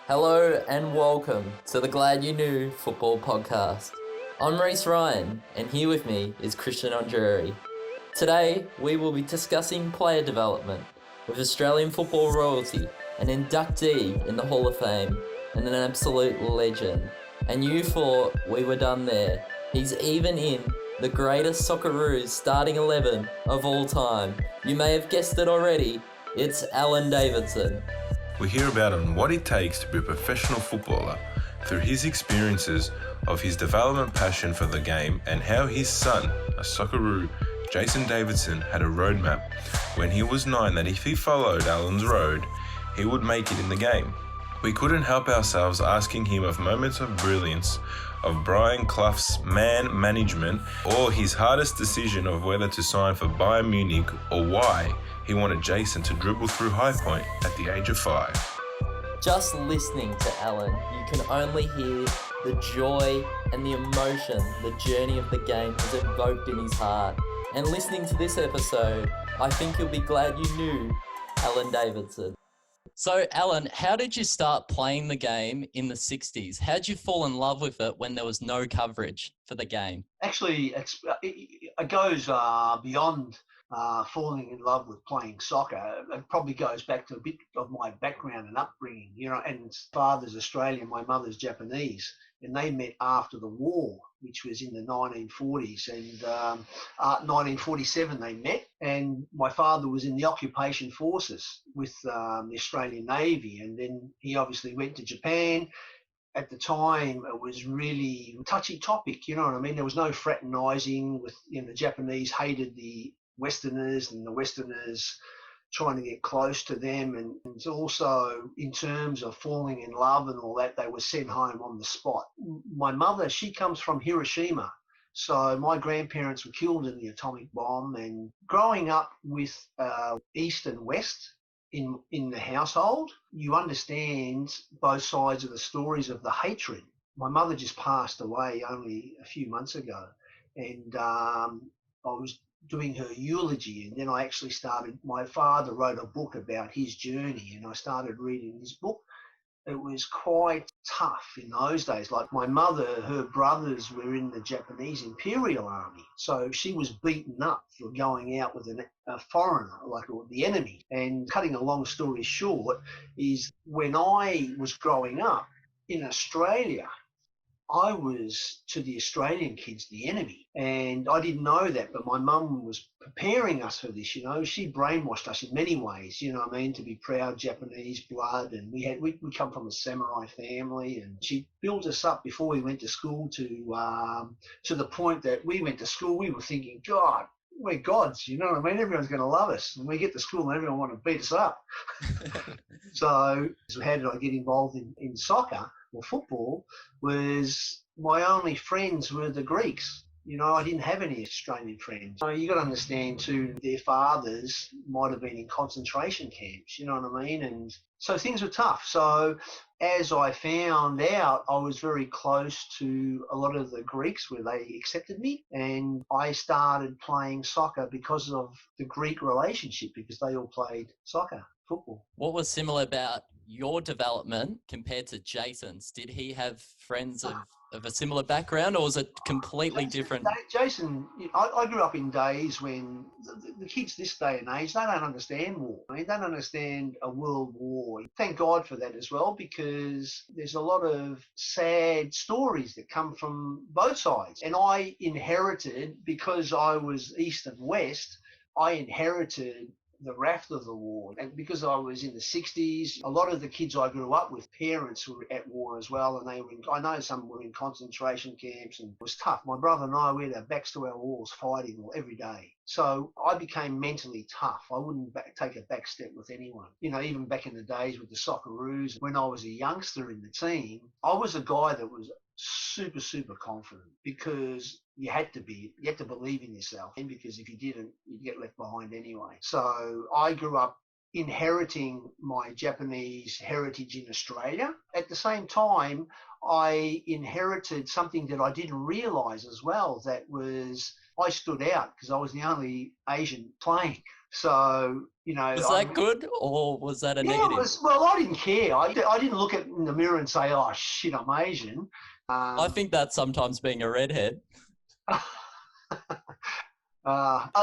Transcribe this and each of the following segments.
Hello and welcome to the Glad You Knew Football Podcast. I'm Reece Ryan and here with me is Christian Andreri. Today we will be discussing player development with Australian football royalty, an inductee in the Hall of Fame and an absolute legend. And you thought we were done there. He's even in the greatest Socceroos starting 11 of all time. You may have guessed it already, it's Alan Davidson. We hear about on what it takes to be a professional footballer through his experiences of his development passion for the game and how his son, a Socceroo, Jason Davidson, had a roadmap when he was 9 that if he followed Alan's road, he would make it in the game. We couldn't help ourselves asking him of moments of brilliance, of Brian Clough's man management, or his hardest decision of whether to sign for Bayern Munich or why he wanted Jason to dribble through Highpoint at the age of 5. Just listening to Alan, you can only hear the joy and the emotion the journey of the game has evoked in his heart. And listening to this episode, I think you'll be glad you knew Alan Davidson. So, Alan, how did you start playing the game in the 60s? How did you fall in love with it when there was no coverage for the game? Actually, it goes beyond falling in love with playing soccer. It probably goes back to a bit of my background and upbringing, and father's Australian, my mother's Japanese, and they met after the war, which was in the 1940s, and 1947 they met, and my father was in the occupation forces with the Australian Navy, and then he obviously went to Japan. At the time, it was really a touchy topic, you know what I mean? There was no fraternising with, the Japanese hated the Westerners and the Westerners trying to get close to them. And also in terms of falling in love and all that, they were sent home on the spot. My mother, she comes from Hiroshima. So my grandparents were killed in the atomic bomb, and growing up with East and West in the household, you understand both sides of the stories of the hatred. My mother just passed away only a few months ago, and I was doing her eulogy, and then I actually my father wrote a book about his journey, and I started reading his book. It was quite tough in those days. Like my mother, her brothers were in the Japanese Imperial Army, so she was beaten up for going out with a foreigner, like the enemy. And cutting a long story short is when I was growing up in Australia, I was, to the Australian kids, the enemy. And I didn't know that, but my mum was preparing us for this, She brainwashed us in many ways, to be proud Japanese blood. And we come from a samurai family, and she built us up before we went to school to the point that we went to school, we were thinking, God, we're gods, Everyone's going to love us. And we get to school and everyone want to beat us up. So how did I get involved in soccer or football? Was my only friends were the Greeks. I didn't have any Australian friends. So you got to understand too, their fathers might have been in concentration camps, you know what I mean? And so things were tough. So as I found out, I was very close to a lot of the Greeks where they accepted me, and I started playing soccer because of the Greek relationship, because they all played soccer, football. What was similar about your development compared to Jason's? Did he have friends of a similar background, or was it completely different? Jason, I grew up in days when the kids this day and age, they don't understand war. They don't understand a world war. Thank God for that as well, because there's a lot of sad stories that come from both sides. And I inherited, because I was East and West, I inherited the wrath of the war. And because I was in the 60s, a lot of the kids I grew up with, parents were at war as well, and I know some were in concentration camps, and it was tough. My brother and I, we had our backs to our walls fighting every day. So I became mentally tough. I wouldn't take a back step with anyone. Even back in the days with the Socceroos, when I was a youngster in the team, I was a guy that was super, super confident, because you had to believe in yourself, and because if you didn't, you'd get left behind anyway. So I grew up inheriting my Japanese heritage in Australia. At the same time, I inherited something that I didn't realise as well, that was I stood out because I was the only Asian playing. So, Was that good or was that a yeah, it negative? was, well, I didn't care. I didn't look at in the mirror and say, oh, shit, I'm Asian. I think that's sometimes being a redhead.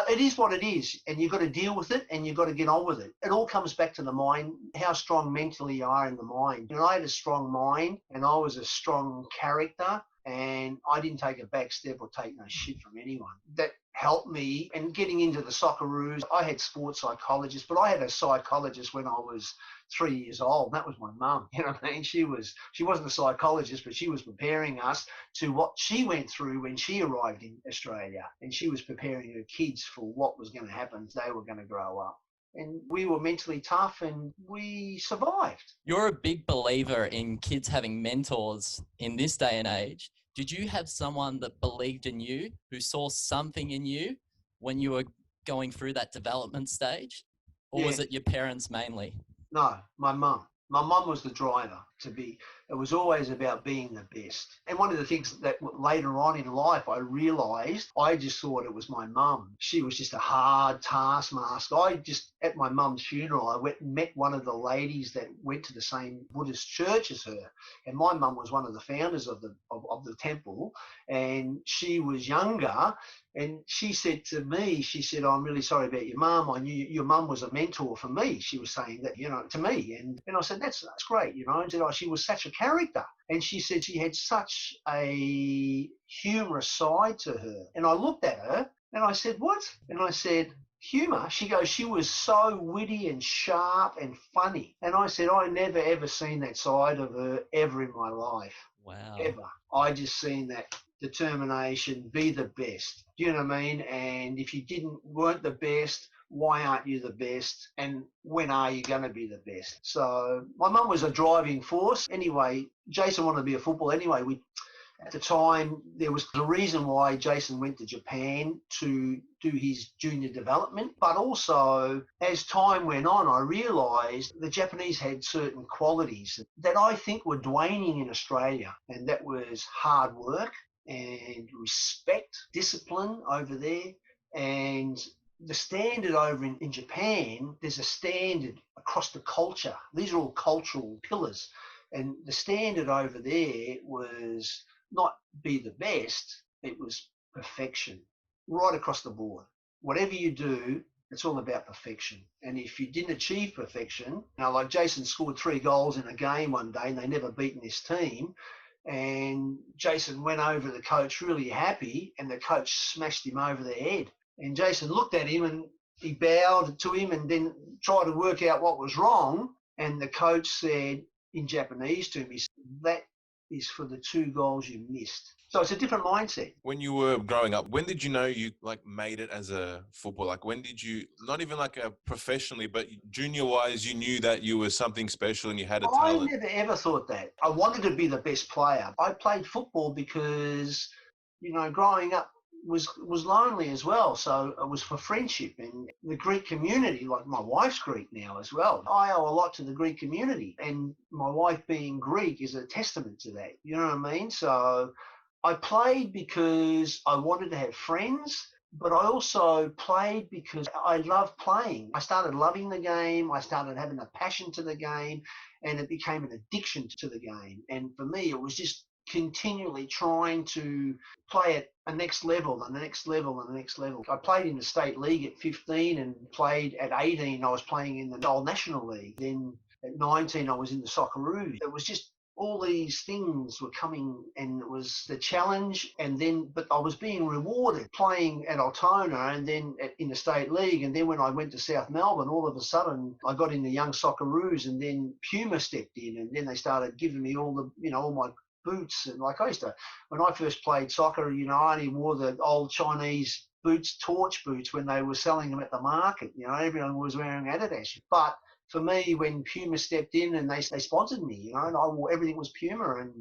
It is what it is, and you've got to deal with it, and you've got to get on with it. It all comes back to the mind, how strong mentally you are in the mind. I had a strong mind, and I was a strong character, and I didn't take a back step or take no shit from anyone. That helped me. And getting into the Socceroos, I had sports psychologists, but I had a psychologist when I was 3 years old. That was my mum. You know what I mean? She wasn't a psychologist, but she was preparing us to what she went through when she arrived in Australia, and she was preparing her kids for what was going to happen. They were going to grow up. And we were mentally tough and we survived. You're a big believer in kids having mentors in this day and age. Did you have someone that believed in you, who saw something in you when you were going through that development stage? Or was it your parents mainly? No, my mum. My mum was the driver it was always about being the best. And one of the things that later on in life I realised, I just thought it was my mum. She was just a hard taskmaster. At my mum's funeral, I went and met one of the ladies that went to the same Buddhist church as her. And my mum was one of the founders of the temple. And she was younger. And she said to me, oh, I'm really sorry about your mum. I knew your mum was a mentor for me. She was saying that, to me. And I said, that's great, And said, oh, she was such a character. And she said she had such a humorous side to her. And I looked at her and I said, what? And I said, humour? She goes, she was so witty and sharp and funny. And I said, I never, ever seen that side of her ever in my life. Wow. Ever. I just seen that determination, be the best. Do you know what I mean? And if you weren't the best, why aren't you the best? And when are you going to be the best? So my mum was a driving force. Anyway, Jason wanted to be a footballer. Anyway, at the time, there was the reason why Jason went to Japan to do his junior development. But also, as time went on, I realised the Japanese had certain qualities that I think were waning in Australia. And that was hard work and respect, discipline over there. And the standard over in Japan, there's a standard across the culture. These are all cultural pillars. And the standard over there was not be the best, it was perfection, right across the board. Whatever you do, it's all about perfection. And if you didn't achieve perfection, like Jason scored 3 goals in a game one day and they never beaten this team, and Jason went over to the coach really happy and the coach smashed him over the head. And Jason looked at him and he bowed to him and then tried to work out what was wrong. And the coach said in Japanese to him, he said, that is for the 2 goals you missed. So it's a different mindset. When you were growing up, when did you know you made it as a footballer? When did you, not even professionally, but junior-wise, you knew that you were something special and you had a talent? I never ever thought that. I wanted to be the best player. I played football because, growing up was lonely as well. So it was for friendship and the Greek community, like my wife's Greek now as well. I owe a lot to the Greek community, and my wife being Greek is a testament to that. You know what I mean? So I played because I wanted to have friends, but I also played because I love playing. I started loving the game. I started having a passion to the game, and it became an addiction to the game. And for me, it was just continually trying to play at a next level and the next level and the next level. I played in the state league at 15 and played at 18. I was playing in the old National League. Then at 19, I was in the Socceroos. It was just all these things were coming, and it was the challenge. But I was being rewarded playing at Altona and then in the state league. And then when I went to South Melbourne, all of a sudden I got in the young Socceroos, and then Puma stepped in, and then they started giving me all my boots. And like I used to, when I first played soccer, I only wore the old Chinese boots, torch boots, when they were selling them at the market. Everyone was wearing Adidas. But for me, when Puma stepped in and they sponsored me, and I wore, everything was Puma. And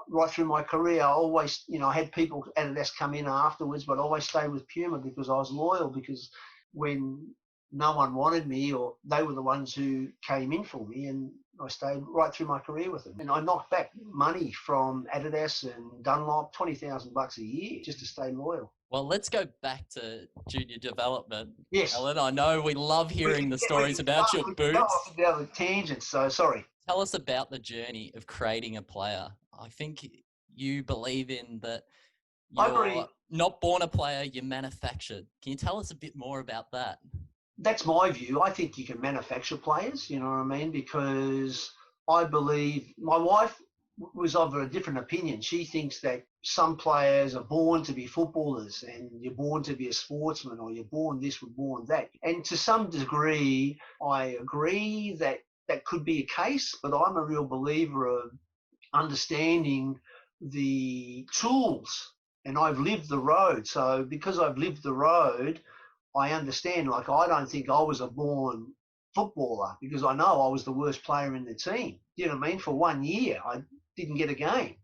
right through my career, I always, I had people Adidas come in afterwards, but I always stayed with Puma because I was loyal, because when no one wanted me, or they were the ones who came in for me, and I stayed right through my career with them. And I knocked back money from Adidas and Dunlop, $20,000 a year, just to stay loyal. Well, let's go back to junior development. Yes. Alan, I know we love hearing the stories about your We can go boots. off down the tangent, so sorry. Tell us about the journey of creating a player. I think you believe in that I agree. you're not born a player, you're manufactured. Can you tell us a bit more about that? That's my view. I think you can manufacture players, you know what I mean? Because I believe my wife was of a different opinion. She thinks that some players are born to be footballers and you're born to be a sportsman, or you're born this or born that. And to some degree, I agree that that could be a case, but I'm a real believer of understanding the tools, and I've lived the road. So because I've lived the road, I understand. Like, I don't think I was a born footballer, because I know I was the worst player in the team. You know what I mean? For 1 year, I didn't get a game.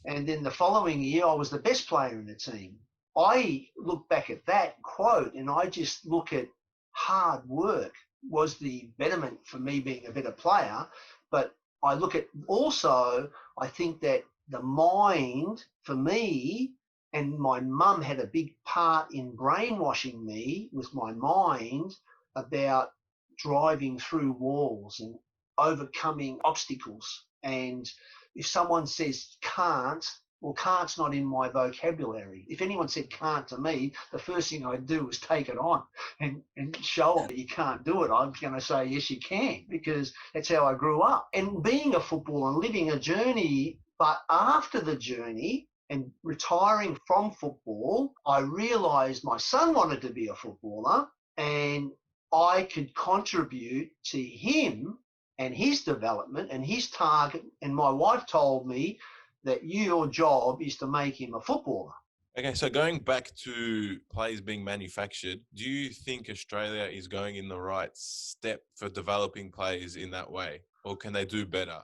And then the following year, I was the best player in the team. I look back at that quote and I just look at hard work was the betterment for me being a better player. But I look at also, I think that the mind for me, and my mum had a big part in brainwashing me with my mind about driving through walls and overcoming obstacles. And if someone says can't, well, can't's not in my vocabulary. If anyone said can't to me, the first thing I'd do is take it on and show them that you can't do it. I'm going to say, yes, you can, because that's how I grew up. And being a footballer and living a journey, but after the journey and retiring from football, I realised my son wanted to be a footballer and I could contribute to him and his development and his target. And my wife told me that your job is to make him a footballer. Okay, so going back to players being manufactured, do you think Australia is going in the right step for developing players in that way, or can they do better?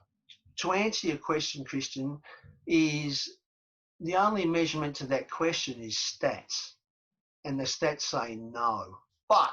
To answer your question, Christian, is the only measurement to that question is stats, and the stats say no. But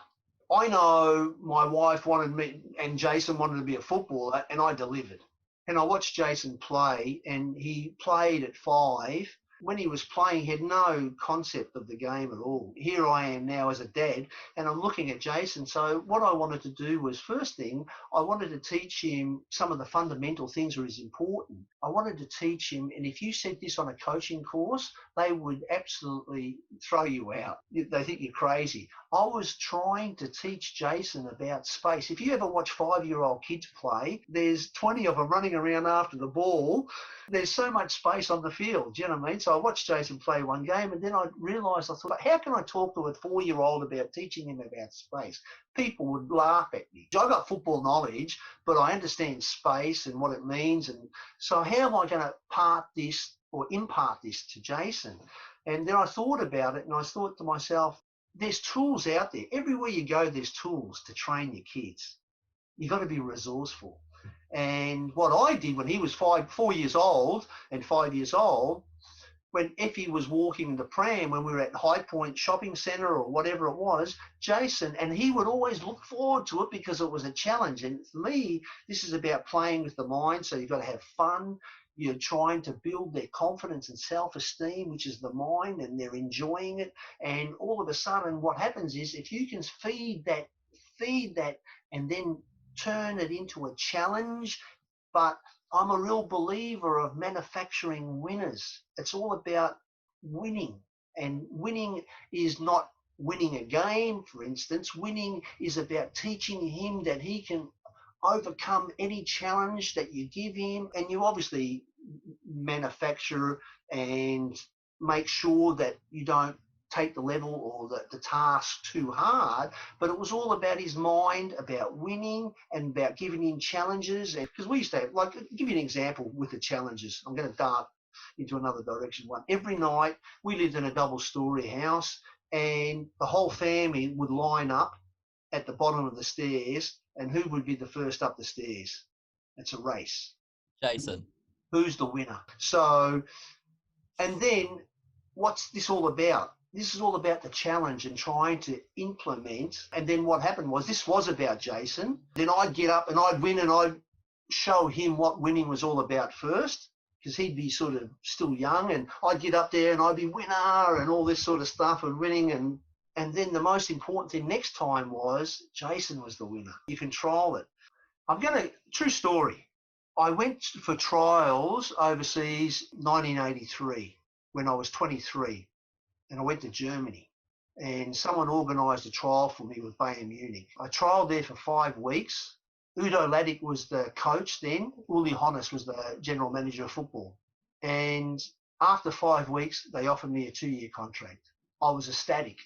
I know my wife wanted me and Jason wanted to be a footballer, and I delivered. And I watched Jason play, and he played at 5. When he was playing, he had no concept of the game at all. Here I am now as a dad, and I'm looking at Jason. So what I wanted to do was, first thing, I wanted to teach him some of the fundamental things that is important. I wanted to teach him, and if you said this on a coaching course, they would absolutely throw you out. They think you're crazy. I was trying to teach Jason about space. If you ever watch 5-year-old kids play, there's 20 of them running around after the ball. There's so much space on the field, do you know what I mean? So I watched Jason play one game, and then I realised, I thought, how can I talk to a 4-year-old about teaching him about space? People would laugh at me. I got football knowledge, but I understand space and what it means. And so how am I going to impart this to Jason? And then I thought about it, and I thought to myself, there's tools out there. Everywhere you go, there's tools to train your kids. You've got to be resourceful. And what I did when he was 4 years old and 5 years old, when Effie was walking in the pram, when we were at Highpoint shopping centre or whatever it was, Jason, and he would always look forward to it because it was a challenge. And for me, this is about playing with the mind. So you've got to have fun. You're trying to build their confidence and self-esteem, which is the mind, and they're enjoying it. And all of a sudden, what happens is, if you can feed that and then turn it into a challenge. But I'm a real believer of manufacturing winners. It's all about winning, and winning is not winning a game, for instance. Winning is about teaching him that he can overcome any challenge that you give him. And you obviously manufacture and make sure that you don't take the level or the task too hard, but it was all about his mind, about winning, and about giving him challenges. Because we used to have, like, give you an example with the challenges. I'm going to dart into another direction. Every night we lived in a double-story house, and the whole family would line up at the bottom of the stairs, and who would be the first up the stairs? It's a race. Jason. Who's the winner? So, and then what's this all about? This is all about the challenge and trying to implement. And then what happened was, this was about Jason. Then I'd get up and I'd win, and I'd show him what winning was all about first. because he'd be sort of still young, and I'd get up there and I'd be winner and all this sort of stuff and winning. And then the most important thing next time was Jason was the winner. You control it. True story. I went for trials overseas 1983 when I was 23, and I went to Germany. And someone organised a trial for me with Bayern Munich. I trialled there for 5 weeks. Udo Laddick was the coach then. Uli Hoeneß was the general manager of football. And after 5 weeks, they offered me a 2-year contract. I was ecstatic.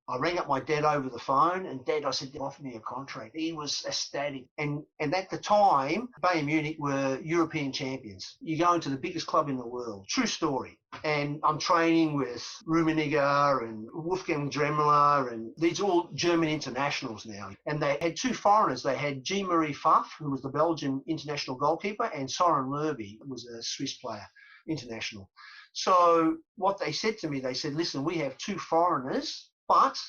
I rang up my dad over the phone, and Dad, I said, they offered me a contract. He was ecstatic. And at the time, Bayern Munich were European champions. You go into the biggest club in the world. True story. And I'm training with Rummenigge and Wolfgang Dremmler, and these are all German internationals now. And they had 2 foreigners. They had Jean-Marie Pfaff, who was the Belgian international goalkeeper, and Soren Lerby, who was a Swiss player, international. So what they said to me, they said, listen, we have 2 foreigners, but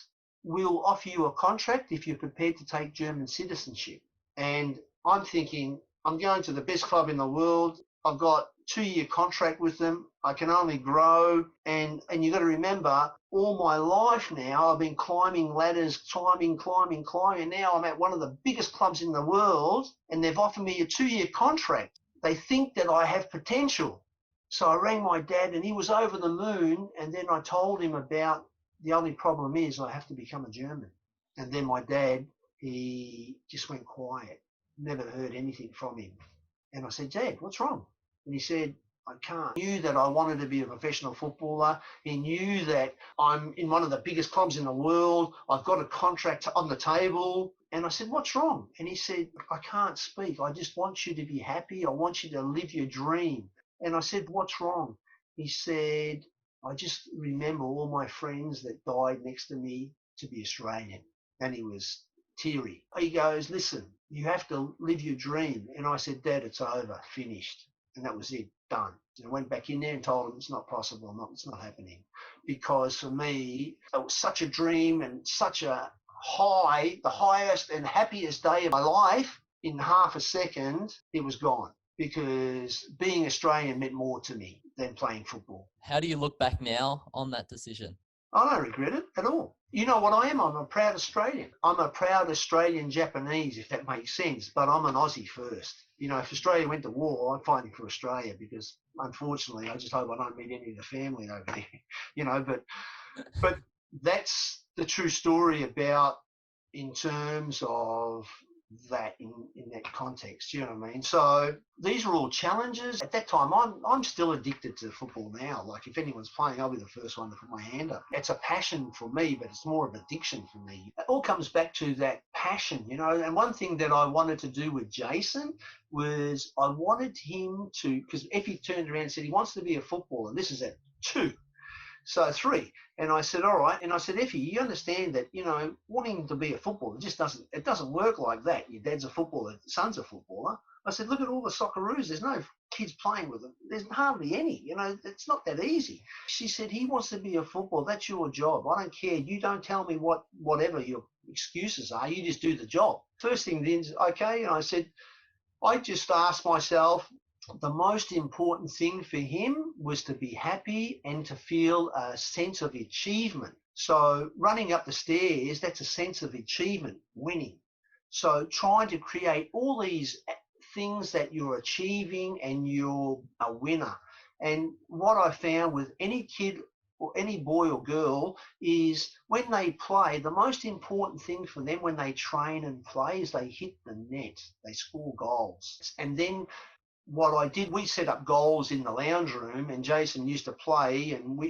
we'll offer you a contract if you're prepared to take German citizenship. And I'm thinking, I'm going to the best club in the world. I've got a 2-year contract with them. I can only grow. And you've got to remember, all my life now, I've been climbing ladders, climbing. Now I'm at one of the biggest clubs in the world, and they've offered me a 2-year contract. They think that I have potential. So I rang my dad, and he was over the moon. And then I told him about, the only problem is I have to become a German. And then my dad, he just went quiet. Never heard anything from him. And I said, Dad, what's wrong? And he said, I can't. He knew that I wanted to be a professional footballer. He knew that I'm in one of the biggest clubs in the world. I've got a contract on the table. And I said, what's wrong? And he said, I can't speak. I just want you to be happy. I want you to live your dream. And I said, what's wrong? He said, I just remember all my friends that died next to me to be Australian. And he was teary. He goes, listen, you have to live your dream. And I said, Dad, it's over, finished. And that was it, done. And I went back in there and told him it's not possible, it's not happening. Because for me, it was such a dream and such a high, the highest and happiest day of my life. In half a second, it was gone. Because being Australian meant more to me than playing football. How do you look back now on that decision? I don't regret it at all. You know what I am? I'm a proud Australian. I'm a proud Australian Japanese, if that makes sense, but I'm an Aussie first. You know, if Australia went to war, I'm fighting for Australia because, unfortunately, I just hope I don't meet any of the family over there. You know, but that's the true story about in terms of that in that context, you know what I mean? So these are all challenges. At that time, I'm still addicted to football now. Like if anyone's playing, I'll be the first one to put my hand up. It's a passion for me, but it's more of addiction for me. It all comes back to that passion, you know. And one thing that I wanted to do with Jason was I wanted him to, because Effie turned around and said he wants to be a footballer. This is at 2. So 3. And I said, all right. And I said, Effie, you understand that, you know, wanting to be a footballer just doesn't work like that. Your dad's a footballer, son's a footballer. I said, look at all the Socceroos. There's no kids playing with them. There's hardly any, you know, it's not that easy. She said, he wants to be a footballer. That's your job. I don't care. You don't tell me whatever your excuses are. You just do the job. First thing then is, okay. And I said, I just asked myself, the most important thing for him was to be happy and to feel a sense of achievement. So running up the stairs, that's a sense of achievement, winning. So trying to create all these things that you're achieving and you're a winner. And what I found with any kid or any boy or girl is when they play, the most important thing for them when they train and play is they hit the net, they score goals. And then what I did, we set up goals in the lounge room, and Jason used to play, and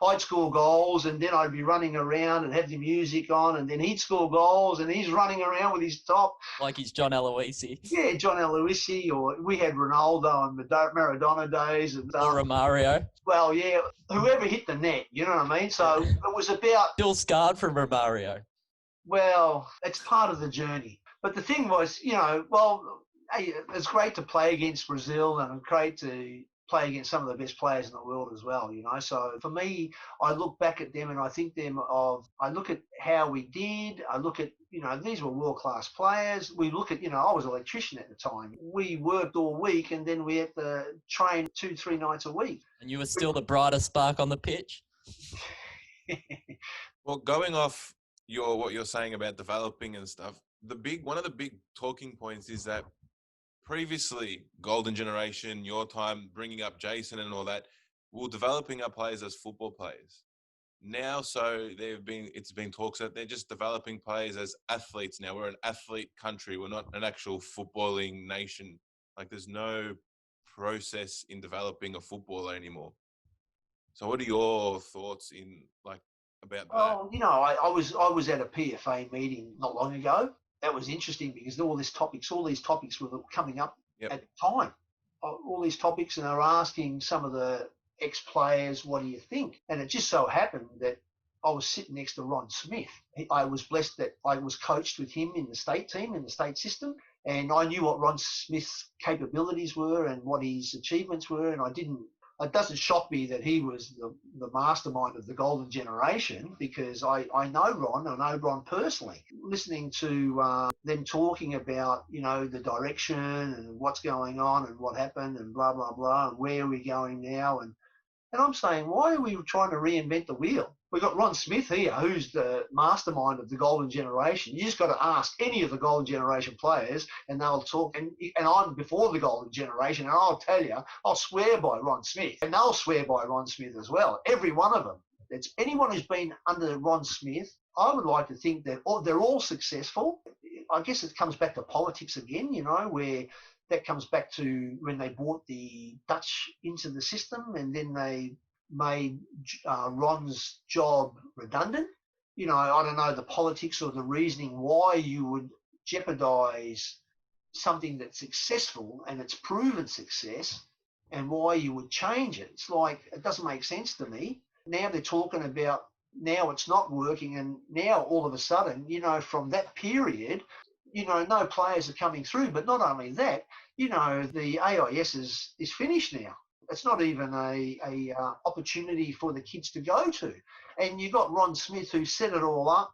I'd score goals, and then I'd be running around and have the music on, and then he'd score goals, and he's running around with his top. Like he's John Aloisi. Yeah, John Aloisi, or we had Ronaldo and Maradona days. And or Romario. Well, yeah, whoever hit the net, you know what I mean? So it was about... Still scarred from Romario. Well, it's part of the journey. But the thing was, you know, well... Hey, it's great to play against Brazil and it's great to play against some of the best players in the world as well, So for me, I look back at them and I think I look at how we did. I look at, these were world-class players. We look at, I was an electrician at the time. We worked all week and then we had to train 2-3 nights a week. And you were still the brightest spark on the pitch? Well, going off what you're saying about developing and stuff, one of the big talking points is that previously, golden generation, your time, bringing up Jason and all that, we're developing our players as football players. Now, it's been talks that they're just developing players as athletes now. We're an athlete country. We're not an actual footballing nation. Like, there's no process in developing a footballer anymore. So what are your thoughts about that? Oh, I was at a PFA meeting not long ago. That was interesting because all these topics were coming up at the time. All these topics, and they were asking some of the ex-players, what do you think? And it just so happened that I was sitting next to Ron Smith. I was blessed that I was coached with him in the state team, in the state system, and I knew what Ron Smith's capabilities were and what his achievements were, and it doesn't shock me that he was the mastermind of the golden generation because I know Ron. I know Ron personally. Listening to them talking about, the direction and what's going on and what happened and blah, blah, blah, and where are we going now. And I'm saying, why are we trying to reinvent the wheel? We've got Ron Smith here, who's the mastermind of the golden generation. You just got to ask any of the golden generation players and they'll talk. And I'm before the golden generation, and I'll tell you, I'll swear by Ron Smith. And they'll swear by Ron Smith as well. Every one of them. It's anyone who's been under Ron Smith, I would like to think that they're all successful. I guess it comes back to politics again, where that comes back to when they brought the Dutch into the system and then they made Ron's job redundant. I don't know the politics or the reasoning why you would jeopardize something that's successful and it's proven success and why you would change it. It's like, it doesn't make sense to me. Now they're talking about now it's not working, and now all of a sudden, from that period, no players are coming through. But not only that, the AIS is finished now. It's not even a opportunity for the kids to go to. And you've got Ron Smith who set it all up,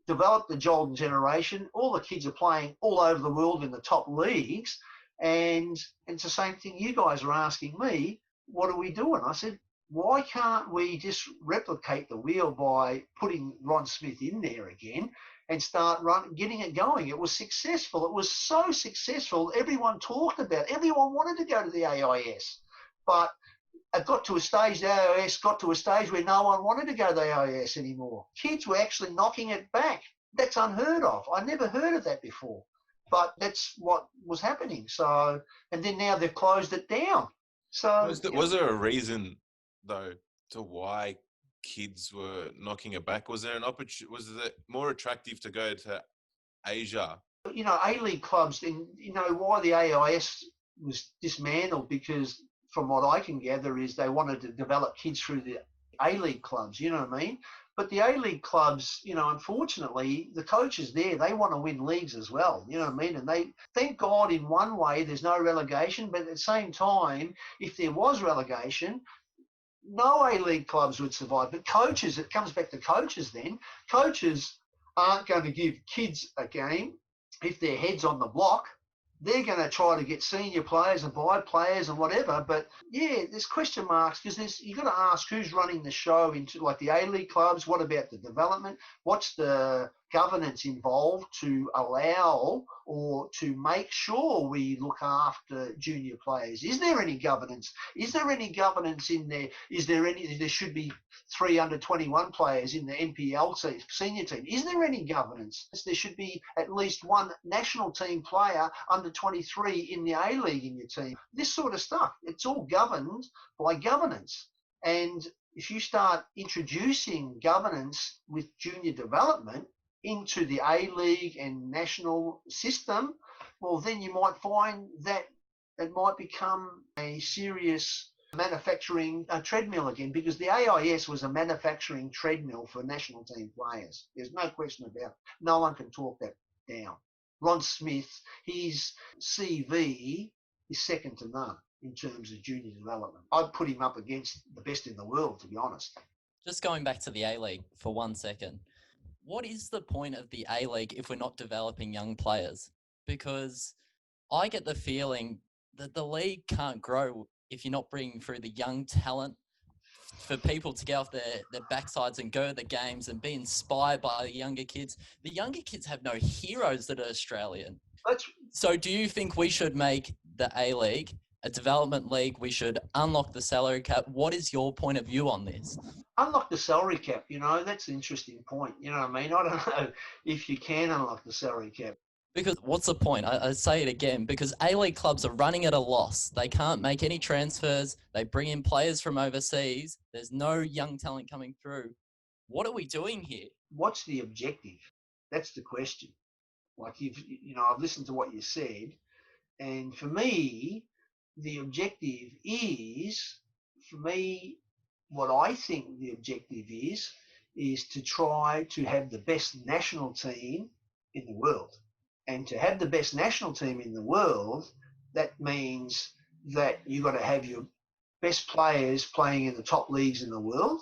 developed the golden generation. All the kids are playing all over the world in the top leagues. And it's the same thing you guys are asking me, what are we doing? I said, why can't we just replicate the wheel by putting Ron Smith in there again and start getting it going? It was successful. It was so successful. Everyone talked about it. Everyone wanted to go to the AIS. But it got to a stage, the AIS got to a stage where no one wanted to go to the AIS anymore. Kids were actually knocking it back. That's unheard of. I never heard of that before. But that's what was happening. So, and then now they've closed it down. So was there a reason, though, to why kids were knocking it back? Was there an opportunity? Was it more attractive to go to Asia? A-League clubs, and why the AIS was dismantled, because from what I can gather is they wanted to develop kids through the A-League clubs, you know what I mean? But the A-League clubs, unfortunately, the coaches there, they want to win leagues as well, you know what I mean? And they, thank God, in one way, there's no relegation, but at the same time, if there was relegation, no A-League clubs would survive. But coaches, it comes back to coaches then. Coaches aren't going to give kids a game if their head's on the block. They're going to try to get senior players and buy players and whatever. But, yeah, there's question marks because you've got to ask who's running the show into, like, the A-League clubs. What about the development? What's the governance involved to allow or to make sure we look after junior players? Is there any governance? Is there any governance in there? There should be 3 under 21 players in the NPL senior team. Is there any governance? There should be at least one national team player under 23 in the A-League in your team. This sort of stuff. It's all governed by governance. And if you start introducing governance with junior development into the A-League and national system, well, then you might find that it might become a serious manufacturing treadmill again, because the AIS was a manufacturing treadmill for national team players. There's no question about it. No one can talk that down. Ron Smith, his CV is second to none. in terms of junior development. I'd put him up against the best in the world, to be honest. Just going back to the A-League for 1 second. What is the point of the A-League if we're not developing young players? Because I get the feeling that the league can't grow if you're not bringing through the young talent for people to get off their backsides and go to the games and be inspired by the younger kids. The younger kids have no heroes that are Australian. So do you think we should make the A-League a development league? We should unlock the salary cap. What is your point of view on this? Unlock the salary cap, that's an interesting point. You know what I mean? I don't know if you can unlock the salary cap. Because what's the point? I say it again, because A-League clubs are running at a loss. They can't make any transfers. They bring in players from overseas. There's no young talent coming through. What are we doing here? What's the objective? That's the question. Like I've listened to what you said, and for me, the objective is, what I think the objective is to try to have the best national team in the world. And to have the best national team in the world, that means that you've got to have your best players playing in the top leagues in the world.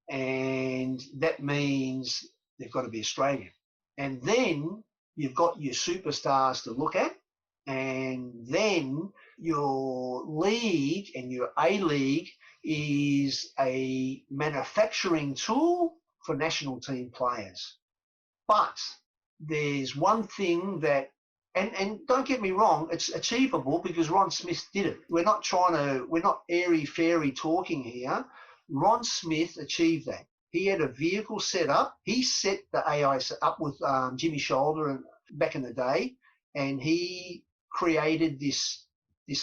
And that means they've got to be Australian. And then you've got your superstars to look at. And then your league and your A-League is a manufacturing tool for national team players. But there's one thing that, and don't get me wrong, it's achievable because Ron Smith did it. We're not airy-fairy talking here. Ron Smith achieved that. He had a vehicle set up. He set the AI up with Jimmy Shoulder back in the day, and he created this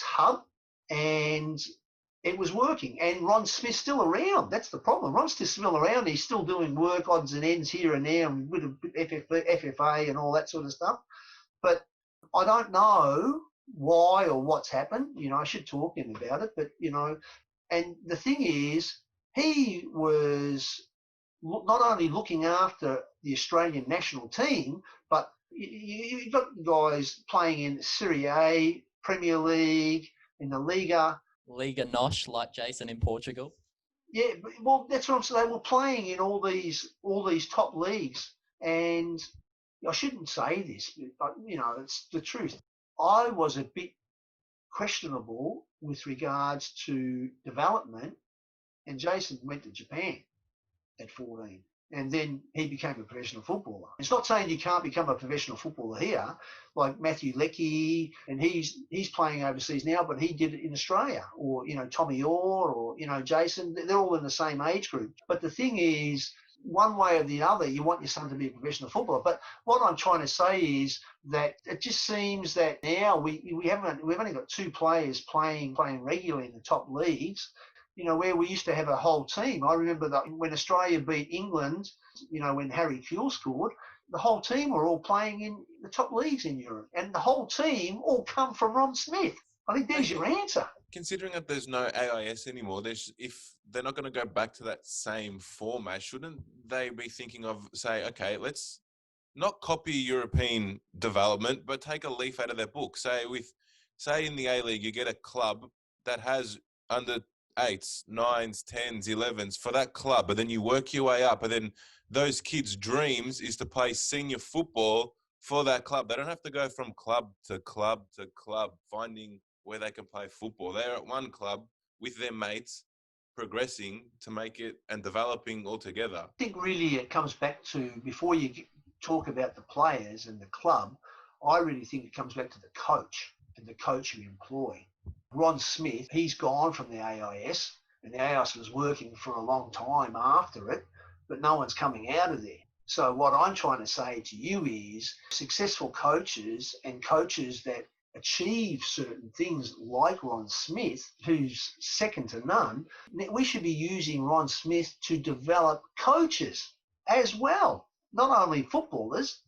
hub, and it was working. And Ron Smith's still around. That's the problem. Ron's still around. He's still doing work, odds and ends here and there, and with FFA and all that sort of stuff. But I don't know why or what's happened. I should talk to him about it. But, and the thing is, he was not only looking after the Australian national team, but you've got guys playing in Serie A, Premier League, in the Liga NOS, like Jason in Portugal. Yeah, well, that's what I'm saying. They were playing in all these top leagues, and I shouldn't say this, but it's the truth. I was a bit questionable with regards to development, and Jason went to Japan at 14. And then he became a professional footballer. It's not saying you can't become a professional footballer here, like Matthew Leckie, and he's playing overseas now, but he did it in Australia. Or, Tommy Orr, or, Jason, they're all in the same age group. But the thing is, one way or the other, you want your son to be a professional footballer. But what I'm trying to say is that it just seems that now we've only got two players playing regularly in the top leagues. Where we used to have a whole team. I remember that when Australia beat England, when Harry Kewell scored, the whole team were all playing in the top leagues in Europe. And the whole team all come from Ron Smith. I think there's your answer. Considering that there's no AIS anymore, if they're not going to go back to that same format, shouldn't they be thinking of, say, okay, let's not copy European development, but take a leaf out of their book. Say in the A-League, you get a club that has under 8s, 9s, 10s, 11s for that club, but then you work your way up, and then those kids' dreams is to play senior football for that club. They don't have to go from club to club to club finding where they can play football. They're at one club with their mates, progressing to make it and developing all together. I think really it comes back to, before you talk about the players and the club, I really think it comes back to the coach and the coach you employ. Ron Smith, he's gone from the AIS, and the AIS was working for a long time after it, but no one's coming out of there. So what I'm trying to say to you is successful coaches and coaches that achieve certain things like Ron Smith, who's second to none, we should be using Ron Smith to develop coaches as well, not only footballers.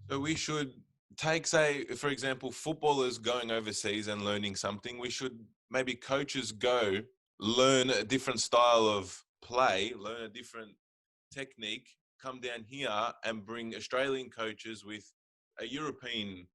So we should take, say, for example, footballers going overseas and learning something. We should maybe coaches go learn a different style of play, learn a different technique, come down here and bring Australian coaches with a European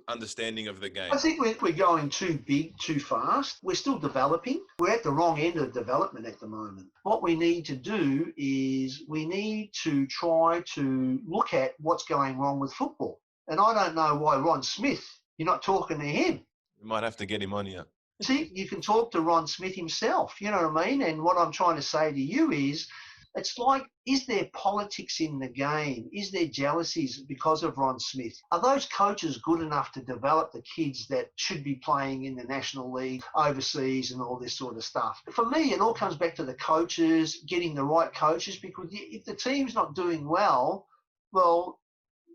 understanding of the game? I think we're going too big, too fast. We're still developing. We're at the wrong end of development at the moment. What we need to do is we need to try to look at what's going wrong with football. And I don't know why Ron Smith, you're not talking to him. We might have to get him on here. See, you can talk to Ron Smith himself, you know what I mean? And what I'm trying to say to you is, it's like, is there politics in the game? Is there jealousies because of Ron Smith? Are those coaches good enough to develop the kids that should be playing in the National League, overseas and all this sort of stuff? For me, it all comes back to the coaches, getting the right coaches, because if the team's not doing well,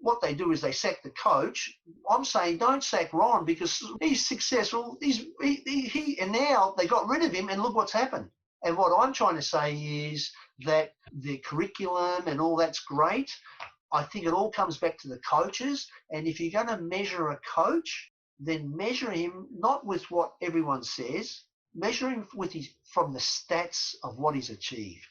what they do is they sack the coach. I'm saying don't sack Ron because he's successful. And now they got rid of him and look what's happened. And what I'm trying to say is that the curriculum and all that's great. I think it all comes back to the coaches. And if you're going to measure a coach, then measure him not with what everyone says, measure him from the stats of what he's achieved.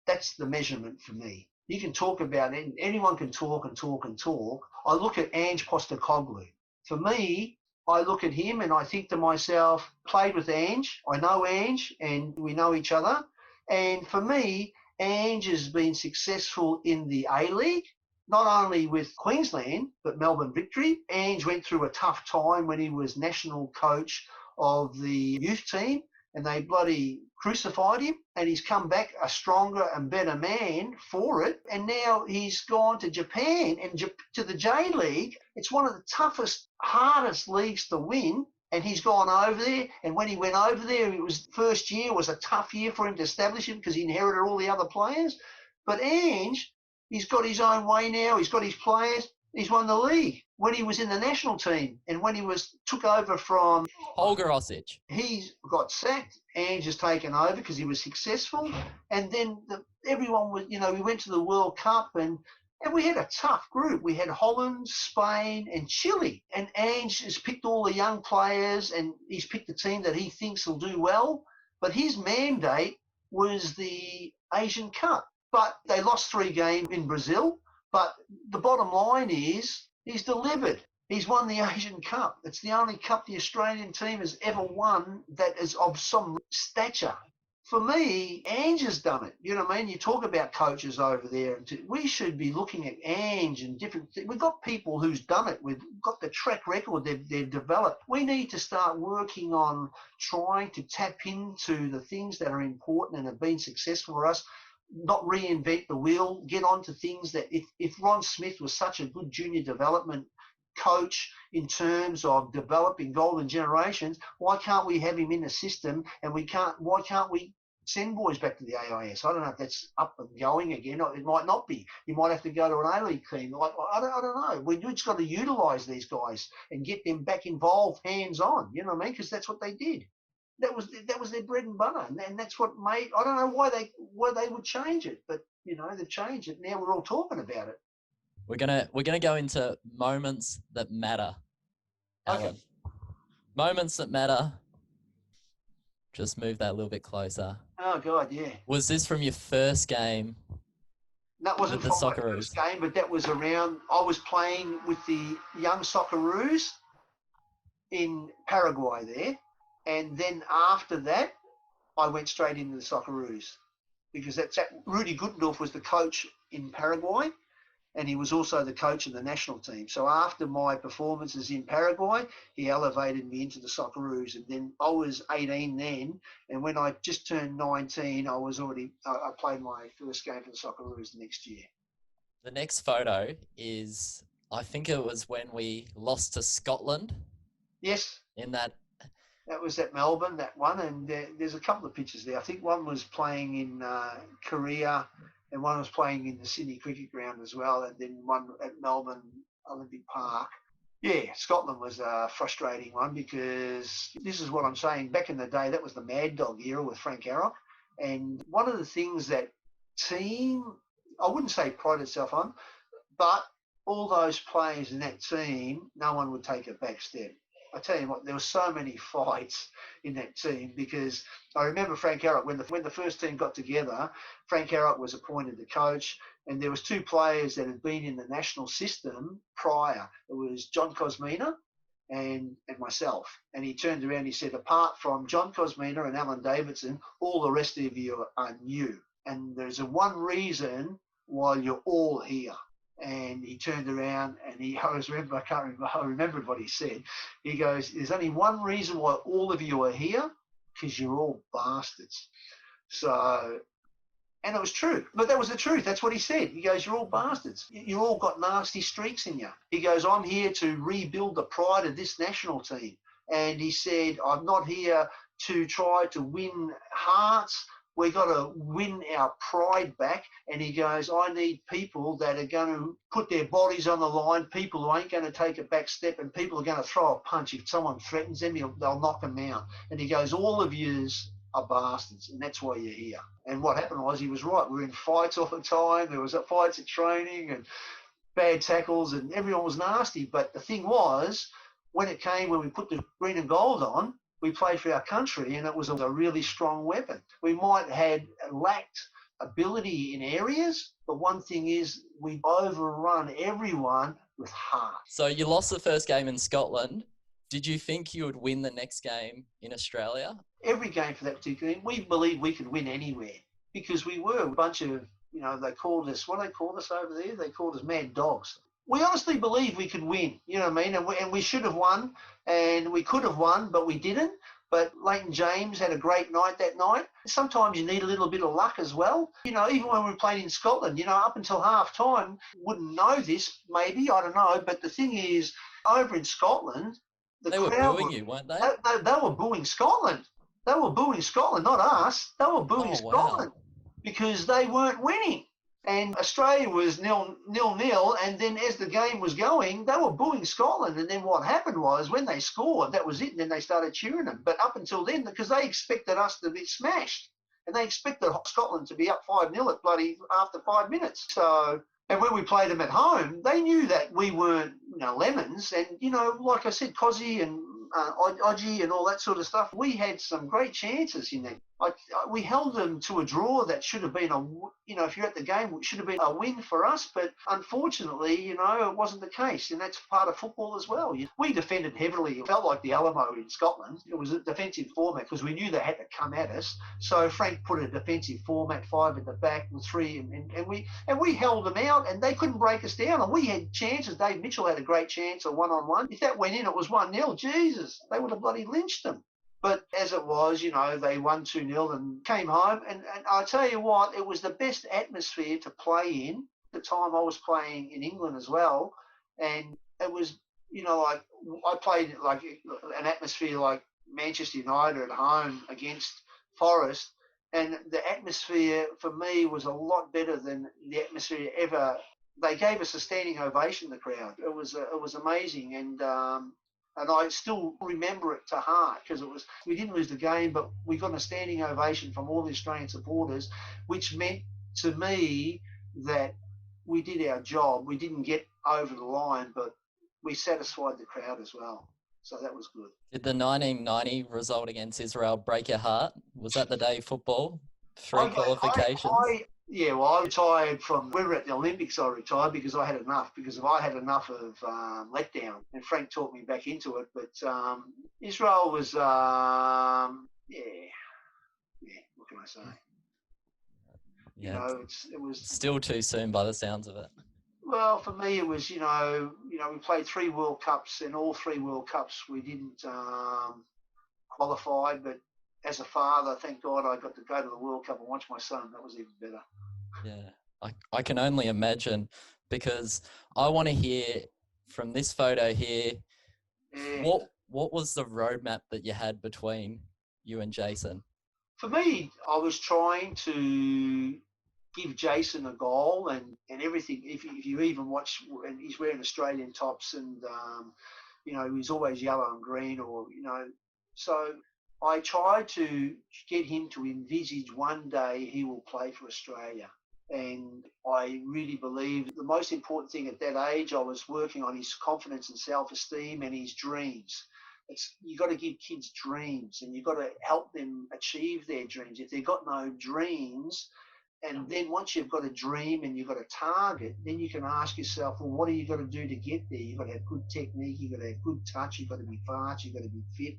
That's the measurement for me. You can talk about it, and anyone can talk and talk and talk. I look at Ange Postecoglou. For me, I look at him and I think to myself, played with Ange. I know Ange and we know each other. And for me, Ange has been successful in the A-League, not only with Queensland, but Melbourne Victory. Ange went through a tough time when he was national coach of the youth team, and they bloody crucified him, and he's come back a stronger and better man for it. And now he's gone to Japan and to the J-League. It's one of the toughest, hardest leagues to win. And he's gone over there. And when he went over there, first year was a tough year for him to establish him because he inherited all the other players. But Ange, he's got his own way now. He's got his players. He's won the league. When he was in the national team and when he took over from Holger Osic, he got sacked. Ange has taken over because he was successful. And then everyone was, we went to the World Cup and we had a tough group. We had Holland, Spain and Chile. And Ange has picked all the young players and he's picked a team that he thinks will do well. But his mandate was the Asian Cup. But they lost 3 games in Brazil. But the bottom line is he's delivered. He's won the Asian Cup. It's the only cup the Australian team has ever won that is of some stature. For me, Ange has done it. You know what I mean? You talk about coaches over there. We should be looking at Ange and different things. We've got people who's done it. We've got the track record they've developed. We need to start working on trying to tap into the things that are important and have been successful for us. Not reinvent the wheel, get on to things that if Ron Smith was such a good junior development coach in terms of developing golden generations, why can't we have him in the system and why can't we send boys back to the AIS? I don't know if that's up and going again. It might not be. You might have to go to an A-League team. I don't know. We just got to utilise these guys and get them back involved, hands-on, you know what I mean? Because that's what they did. That was their bread and butter, and that's what made. I don't know why they would change it, but they've changed it. Now we're all talking about it. we're gonna go into moments that matter. Alan. Okay. Moments that matter. Just move that a little bit closer. Oh God, yeah. Was this from your first game? That wasn't with the from my Socceroos? first game, but that was around. I was playing with the young Socceroos in Paraguay there. And then after that, I went straight into the Socceroos because Rudy Guttendorf was the coach in Paraguay and he was also the coach of the national team. So after my performances in Paraguay, he elevated me into the Socceroos. And then I was 18 then. And when I just turned 19, I played my first game for the Socceroos the next year. The next photo is, I think it was when we lost to Scotland. Yes. That was at Melbourne, that one, and there's a couple of pictures there. I think one was playing in Korea and one was playing in the Sydney Cricket Ground as well, and then one at Melbourne Olympic Park. Yeah, Scotland was a frustrating one because this is what I'm saying. Back in the day, that was the Mad Dog era with Frank Arrock, and one of the things that team, I wouldn't say pride itself on, but all those players in that team, no one would take a back step. I tell you what, there were so many fights in that team because I remember Frank Arrock, when the first team got together, Frank Arrock was appointed the coach and there was 2 players that had been in the national system prior. It was John Cosmina and myself. And he turned around and he said, apart from John Cosmina and Alan Davidson, all the rest of you are new. And there's a one reason why you're all here. And he turned around and I remember what he said. He goes, there's only one reason why all of you are here, because you're all bastards. So, and it was true. But that was the truth. That's what he said. He goes, you're all bastards. You all got nasty streaks in you. He goes, I'm here to rebuild the pride of this national team. And he said, I'm not here to try to win hearts. We've got to win our pride back. And he goes, I need people that are going to put their bodies on the line, people who ain't going to take a back step, and people are going to throw a punch. If someone threatens them, they'll knock them out. And he goes, all of yous are bastards, and that's why you're here. And what happened was, he was right. We were in fights all the time. There was fights at training and bad tackles, and everyone was nasty. But the thing was, when we put the green and gold on, we played for our country, and it was a really strong weapon. We might have lacked ability in areas, but one thing is, we overrun everyone with heart. So you lost the first game in Scotland. Did you think you would win the next game in Australia? Every game for that particular game, we believed we could win anywhere, because we were a bunch of, they called us, what do they call us over there? They called us mad dogs. We honestly believed we could win, you know what I mean? And we should have won, and we could have won, but we didn't. But Leighton James had a great night that night. Sometimes you need a little bit of luck as well. Even when we were playing in Scotland, up until half time, wouldn't know this, maybe, I don't know. But the thing is, over in Scotland, they were booing you, weren't they? They were booing Scotland. They were booing Scotland, not us. They were booing Scotland because they weren't winning. And Australia was nil, and then as the game was going, they were booing Scotland. And then what happened was, when they scored, that was it, and then they started cheering them. But up until then, because they expected us to be smashed, and they expected Scotland to be up 5-0 at bloody after 5 minutes. So, and when we played them at home, they knew that we weren't, lemons. And, like I said, Cozzy and Odgie and all that sort of stuff, we had some great chances in that. We held them to a draw that should have been if you're at the game, it should have been a win for us. But unfortunately, it wasn't the case. And that's part of football as well. We defended heavily. It felt like the Alamo in Scotland. It was a defensive format because we knew they had to come at us. So Frank put a defensive format, 5 at the back and 3. And we held them out, and they couldn't break us down. And we had chances. Dave Mitchell had a great chance, a 1-on-1. If that went in, it was 1-0. Jesus, they would have bloody lynched them. But as it was, they won 2-0 and came home. And I tell you what, it was the best atmosphere to play in. At the time I was playing in England as well. And it was, like I played like an atmosphere like Manchester United at home against Forest. And the atmosphere for me was a lot better than the atmosphere ever. They gave us a standing ovation, the crowd. It was amazing. And I still remember it to heart, because we didn't lose the game, but we got a standing ovation from all the Australian supporters, which meant to me that we did our job. We didn't get over the line, but we satisfied the crowd as well. So that was good. Did the 1990 result against Israel break your heart? Was that the day football? 3 qualifications? I retired we were at the Olympics. I retired because I had enough. Because if I had enough of letdown, and Frank talked me back into it. But Israel was, what can I say? Yeah, it was still too soon by the sounds of it. Well, for me, it was, we played 3 World Cups, and all 3 World Cups we didn't qualify, but as a father, thank God I got to go to the World Cup and watch my son. That was even better. Yeah, I can only imagine, because I want to hear from this photo here, what was the roadmap that you had between you and Jason? For me, I was trying to give Jason a goal and everything. If you even watch, and he's wearing Australian tops, and he's always yellow and green, so I tried to get him to envisage one day he will play for Australia. And I really believe the most important thing at that age, I was working on his confidence and self-esteem and his dreams. You got to give kids dreams, and you've got to help them achieve their dreams. If they've got no dreams, And then once you've got a dream and you've got a target, then you can ask yourself, well, what are you got to do to get there? You've got to have good technique, you've got to have good touch, you've got to be fast, you've got to be fit.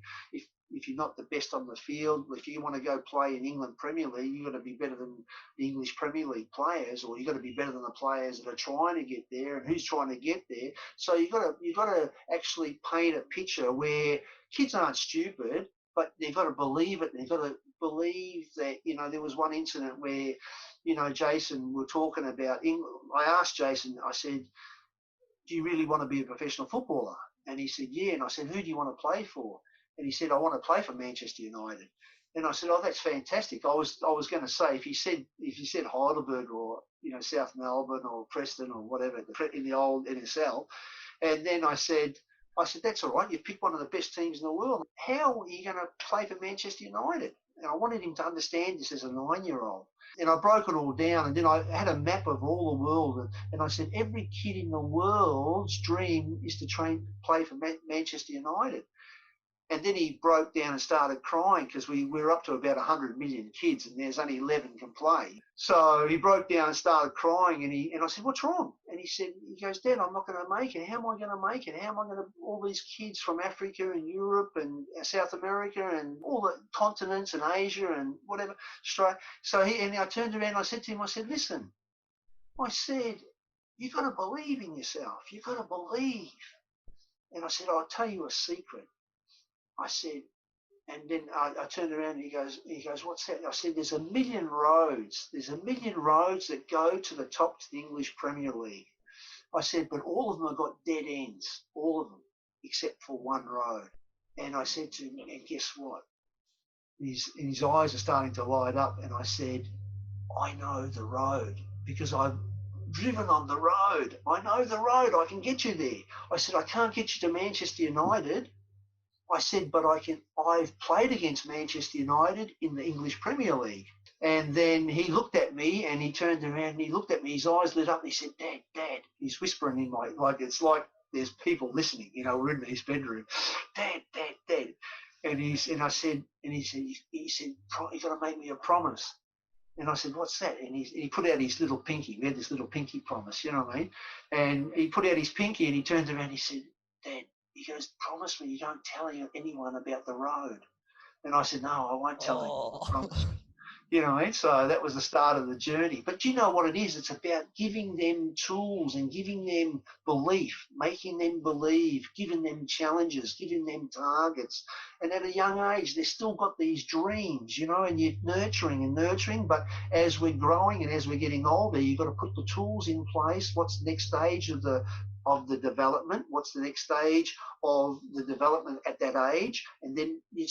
If you're not the best on the field, if you want to go play in England Premier League, you've got to be better than the English Premier League players, or you've got to be better than the players that are trying to get there and who's trying to get there. So you've got to actually paint a picture where kids aren't stupid, but they've got to believe it. They've got to believe that, there was one incident where, Jason, we're talking about England. I asked Jason, I said, do you really want to be a professional footballer? And he said, yeah. And I said, who do you want to play for? And he said, I want to play for Manchester United. And I said, oh, that's fantastic. I was going to say, if you said Heidelberg or, South Melbourne or Preston or whatever in the old NSL, and then I said, that's all right. You picked one of the best teams in the world. How are you going to play for Manchester United? And I wanted him to understand this as a 9-year-old. And I broke it all down, and then I had a map of all the world, and I said, every kid in the world's dream is to play for Manchester United. And then he broke down and started crying because we're up to about 100 million kids and there's only 11 can play. So he broke down and started crying, and I said, what's wrong? And he goes, Dad, I'm not going to make it. How am I going to make it? How am I going to, all these kids from Africa and Europe and South America and all the continents and Asia and whatever, Australia. So I turned around and I said to him, I said, listen, I said, you've got to believe in yourself. You've got to believe. And I said, I'll tell you a secret. I said, and then I turned around and he goes, what's that? I said, there's a million roads that go to the top to the English Premier League. I said, but all of them have got dead ends, all of them, except for one road. And I said to him, and guess what? His eyes are starting to light up. And I said, I know the road because I've driven on the road. I know the road. I can get you there. I said, I can't get you to Manchester United. I said, but I've played against Manchester United in the English Premier League. And then he looked at me and he turned around and he looked at me, his eyes lit up and he said, Dad, he's whispering in like it's like there's people listening, we're in his bedroom. Dad. And he said, you got to make me a promise. And I said, what's that? And he put out his little pinky. We had this little pinky promise, you know what I mean? And he put out his pinky and he turned around and he said, Dad, he goes, promise me you don't tell anyone about the road. And I said, no, I won't tell anyone. Promise me. You know what I mean? So that was the start of the journey. But you know what it is? It's about giving them tools and giving them belief, making them believe, giving them challenges, giving them targets. And at a young age, they've still got these dreams, and you're nurturing. But as we're growing and as we're getting older, you've got to put the tools in place. What's the next stage of the development? What's the next stage of the development at that age? And then you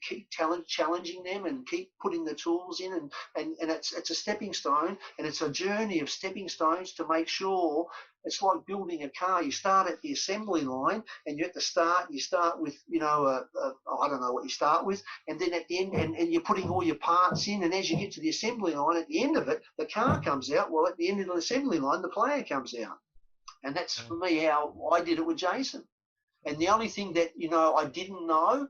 keep challenging them and keep putting the tools in, and it's a stepping stone, and it's a journey of stepping stones to make sure. It's like building a car. You start at the assembly line, and you start with, I don't know what you start with, and then at the end, and you're putting all your parts in, and as you get to the assembly line, at the end of it, the car comes out. Well, at the end of the assembly line, the player comes out. And that's, for me, how I did it with Jason. And the only thing that, I didn't know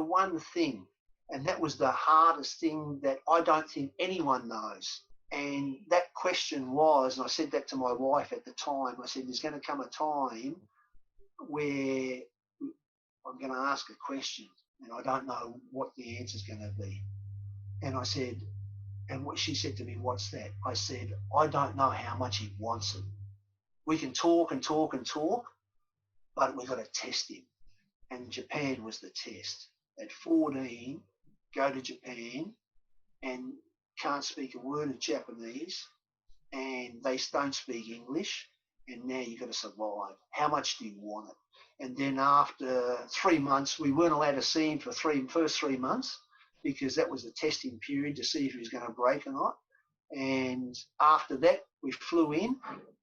one thing, and that was the hardest thing that I don't think anyone knows. And that question was, and I said that to my wife at the time, I said, there's going to come a time where I'm going to ask a question and I don't know what the answer is going to be. And I said, and what she said to me, what's that? I said, I don't know how much he wants it. We can talk and talk and talk, but we've got to test him. And Japan was the test. At 14, go to Japan and can't speak a word of Japanese, and they don't speak English, and now you've got to survive. How much do you want it? And then after 3 months, we weren't allowed to see him for first 3 months because that was the testing period to see if he was going to break or not. And after that, we flew in,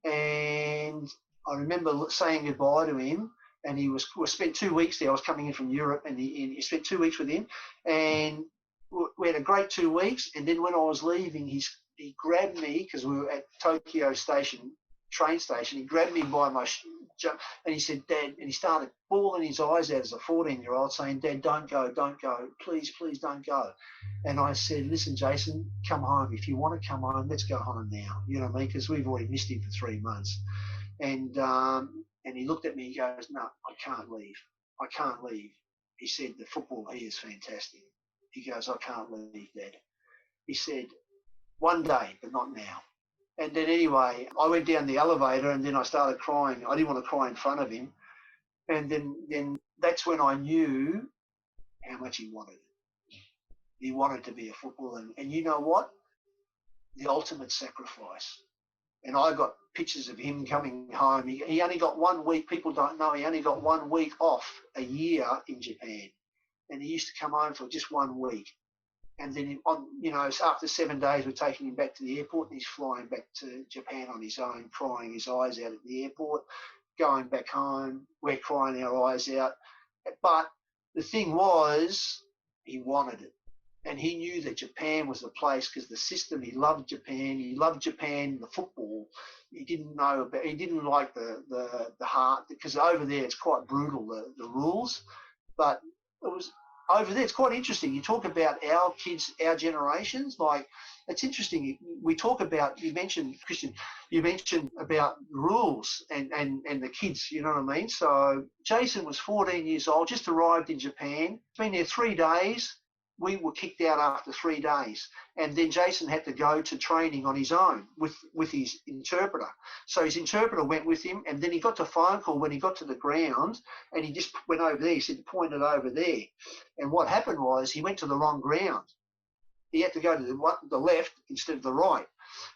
and I remember saying goodbye to him. And we spent 2 weeks there. I was coming in from Europe, and he spent 2 weeks with him, and we had a great 2 weeks. And then when I was leaving, he grabbed me because we were at Tokyo Station, train station. He grabbed me by my and he said, Dad, and he started bawling his eyes out as a 14-year-old saying, Dad, don't go, please, please don't go. And I said, listen, Jason, come home. If you want to come home, let's go home now. You know what I mean? Because we've already missed him for 3 months. And he looked at me, he goes, no, I can't leave. I can't leave. He said, the football here is fantastic. He goes, I can't leave, Dad. He said, one day, but not now. And then anyway, I went down the elevator and then I started crying. I didn't want to cry in front of him. And then that's when I knew how much he wanted it. He wanted to be a footballer. And you know what? The ultimate sacrifice. And I got pictures of him coming home. He only got 1 week. People don't know. He only got 1 week off a year in Japan. And he used to come home for just 1 week. And then, after 7 days, we're taking him back to the airport, and he's flying back to Japan on his own, crying his eyes out at the airport, going back home. We're crying our eyes out. But the thing was, he wanted it. And he knew that Japan was the place because the system, he loved Japan. He loved Japan, the football. He didn't like the heart, because over there it's quite brutal, the rules. But it was... Over there, it's quite interesting. You talk about our kids, our generations. Like, it's interesting. We talk about, you mentioned, Christian, about rules and the kids, you know what I mean? So Jason was 14 years old, just arrived in Japan. Been there 3 days. We were kicked out after 3 days. And then Jason had to go to training on his own with his interpreter. So his interpreter went with him, and then he got a phone call when he got to the ground, and he just went over there. He said, pointed over there. And what happened was he went to the wrong ground. He had to go to the left instead of the right.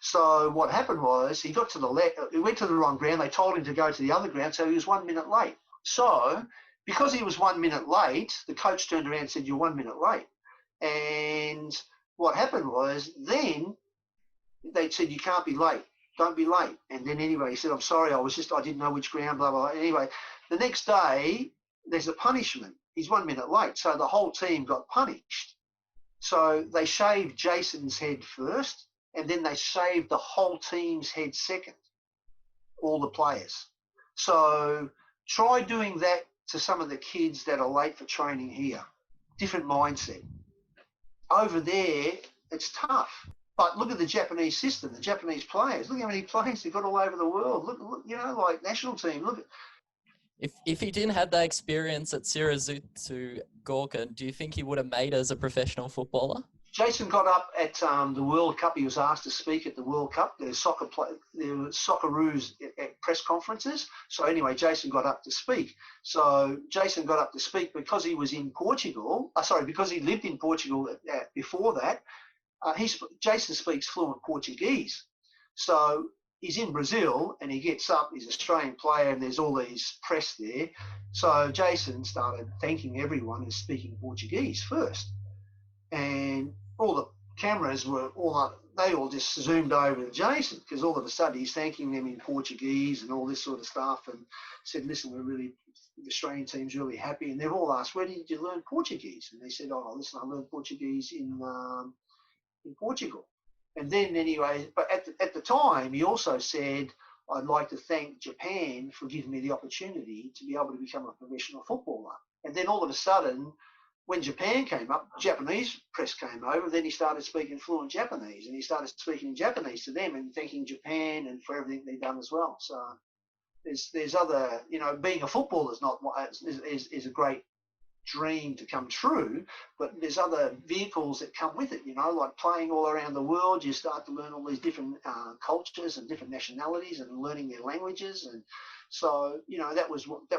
So what happened was he got to the left. He went to the wrong ground. They told him to go to the other ground, so he was 1 minute late. So because he was 1 minute late, the coach turned around and said, you're 1 minute late. And what happened was then they said, you can't be late. Don't be late. And then anyway, he said, I'm sorry, I didn't know which ground, blah, blah, blah. Anyway, the next day, there's a punishment. He's 1 minute late. So the whole team got punished. So they shaved Jason's head first, and then they shaved the whole team's head second, all the players. So try doing that to some of the kids that are late for training here. Different mindset. Over there, it's tough. But look at the Japanese system, the Japanese players. Look how many players they've got all over the world. Look, like national team. Look. If he didn't have that experience at Soceroos Gorkon, do you think he would have made it as a professional footballer? Jason got up at the World Cup. He was asked to speak at the World Cup. There were Socceroos at press conferences. So anyway, Jason got up to speak. So Jason got up to speak because he was in Portugal. Because he lived in Portugal before that. Jason speaks fluent Portuguese. So he's in Brazil and he gets up. He's an Australian player and there's all these press there. So Jason started thanking everyone and speaking Portuguese first. And all the cameras they all just zoomed over to Jason because all of a sudden he's thanking them in Portuguese and all this sort of stuff and said, listen, the Australian team's really happy. And they've all asked, where did you learn Portuguese? And they said, oh, listen, I learned Portuguese in Portugal. And then anyway, but at the time, he also said, I'd like to thank Japan for giving me the opportunity to be able to become a professional footballer. And then all of a sudden, when Japan came up, Japanese press came over, then he started speaking fluent Japanese and he started speaking Japanese to them and thanking Japan and for everything they've done as well. So there's other, being a footballer is a great dream to come true, but there's other vehicles that come with it, like playing all around the world. You start to learn all these different cultures and different nationalities and learning their languages. And so, that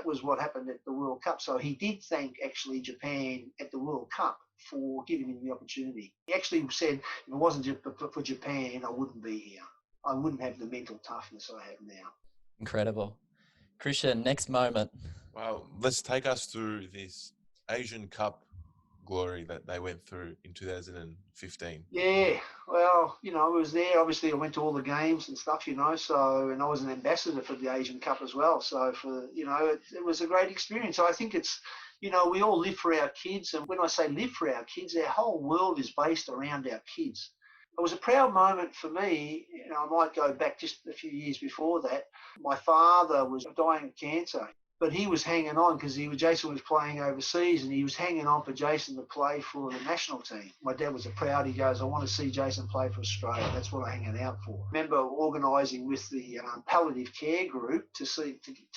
was what happened at the World Cup. So he did thank actually Japan at the World Cup for giving him the opportunity. He actually said, if it wasn't for Japan, I wouldn't be here. I wouldn't have the mental toughness I have now. Incredible. Christian, next moment. Well, let's take us through this Asian Cup glory that they went through in 2015. Yeah, well, I was there. Obviously, I went to all the games and stuff, and I was an ambassador for the Asian Cup as well. So it was a great experience. So I think it's, we all live for our kids. And when I say live for our kids, our whole world is based around our kids. It was a proud moment for me. I might go back just a few years before that. My father was dying of cancer, but he was hanging on because Jason was playing overseas, and he was hanging on for Jason to play for the national team. My dad was proud. He goes, "I want to see Jason play for Australia. That's what I'm hanging out for." I remember organising with the palliative care group to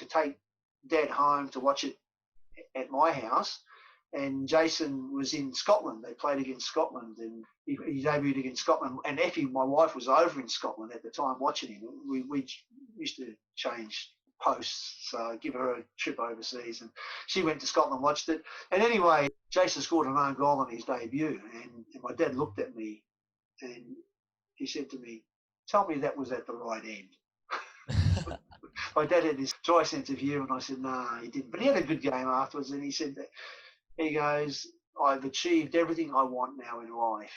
take Dad home to watch it at my house. And Jason was in Scotland. They played against Scotland, and he debuted against Scotland. And Effie, my wife, was over in Scotland at the time watching him. We used to change posts, so I'd give her a trip overseas. And she went to Scotland and watched it. And anyway, Jason scored an own goal on his debut. And my dad looked at me and he said to me, "Tell me that was at the right end." My dad had this dry sense of humour, and I said, "No, he didn't." But he had a good game afterwards, and he said that, he goes, "I've achieved everything I want now in life."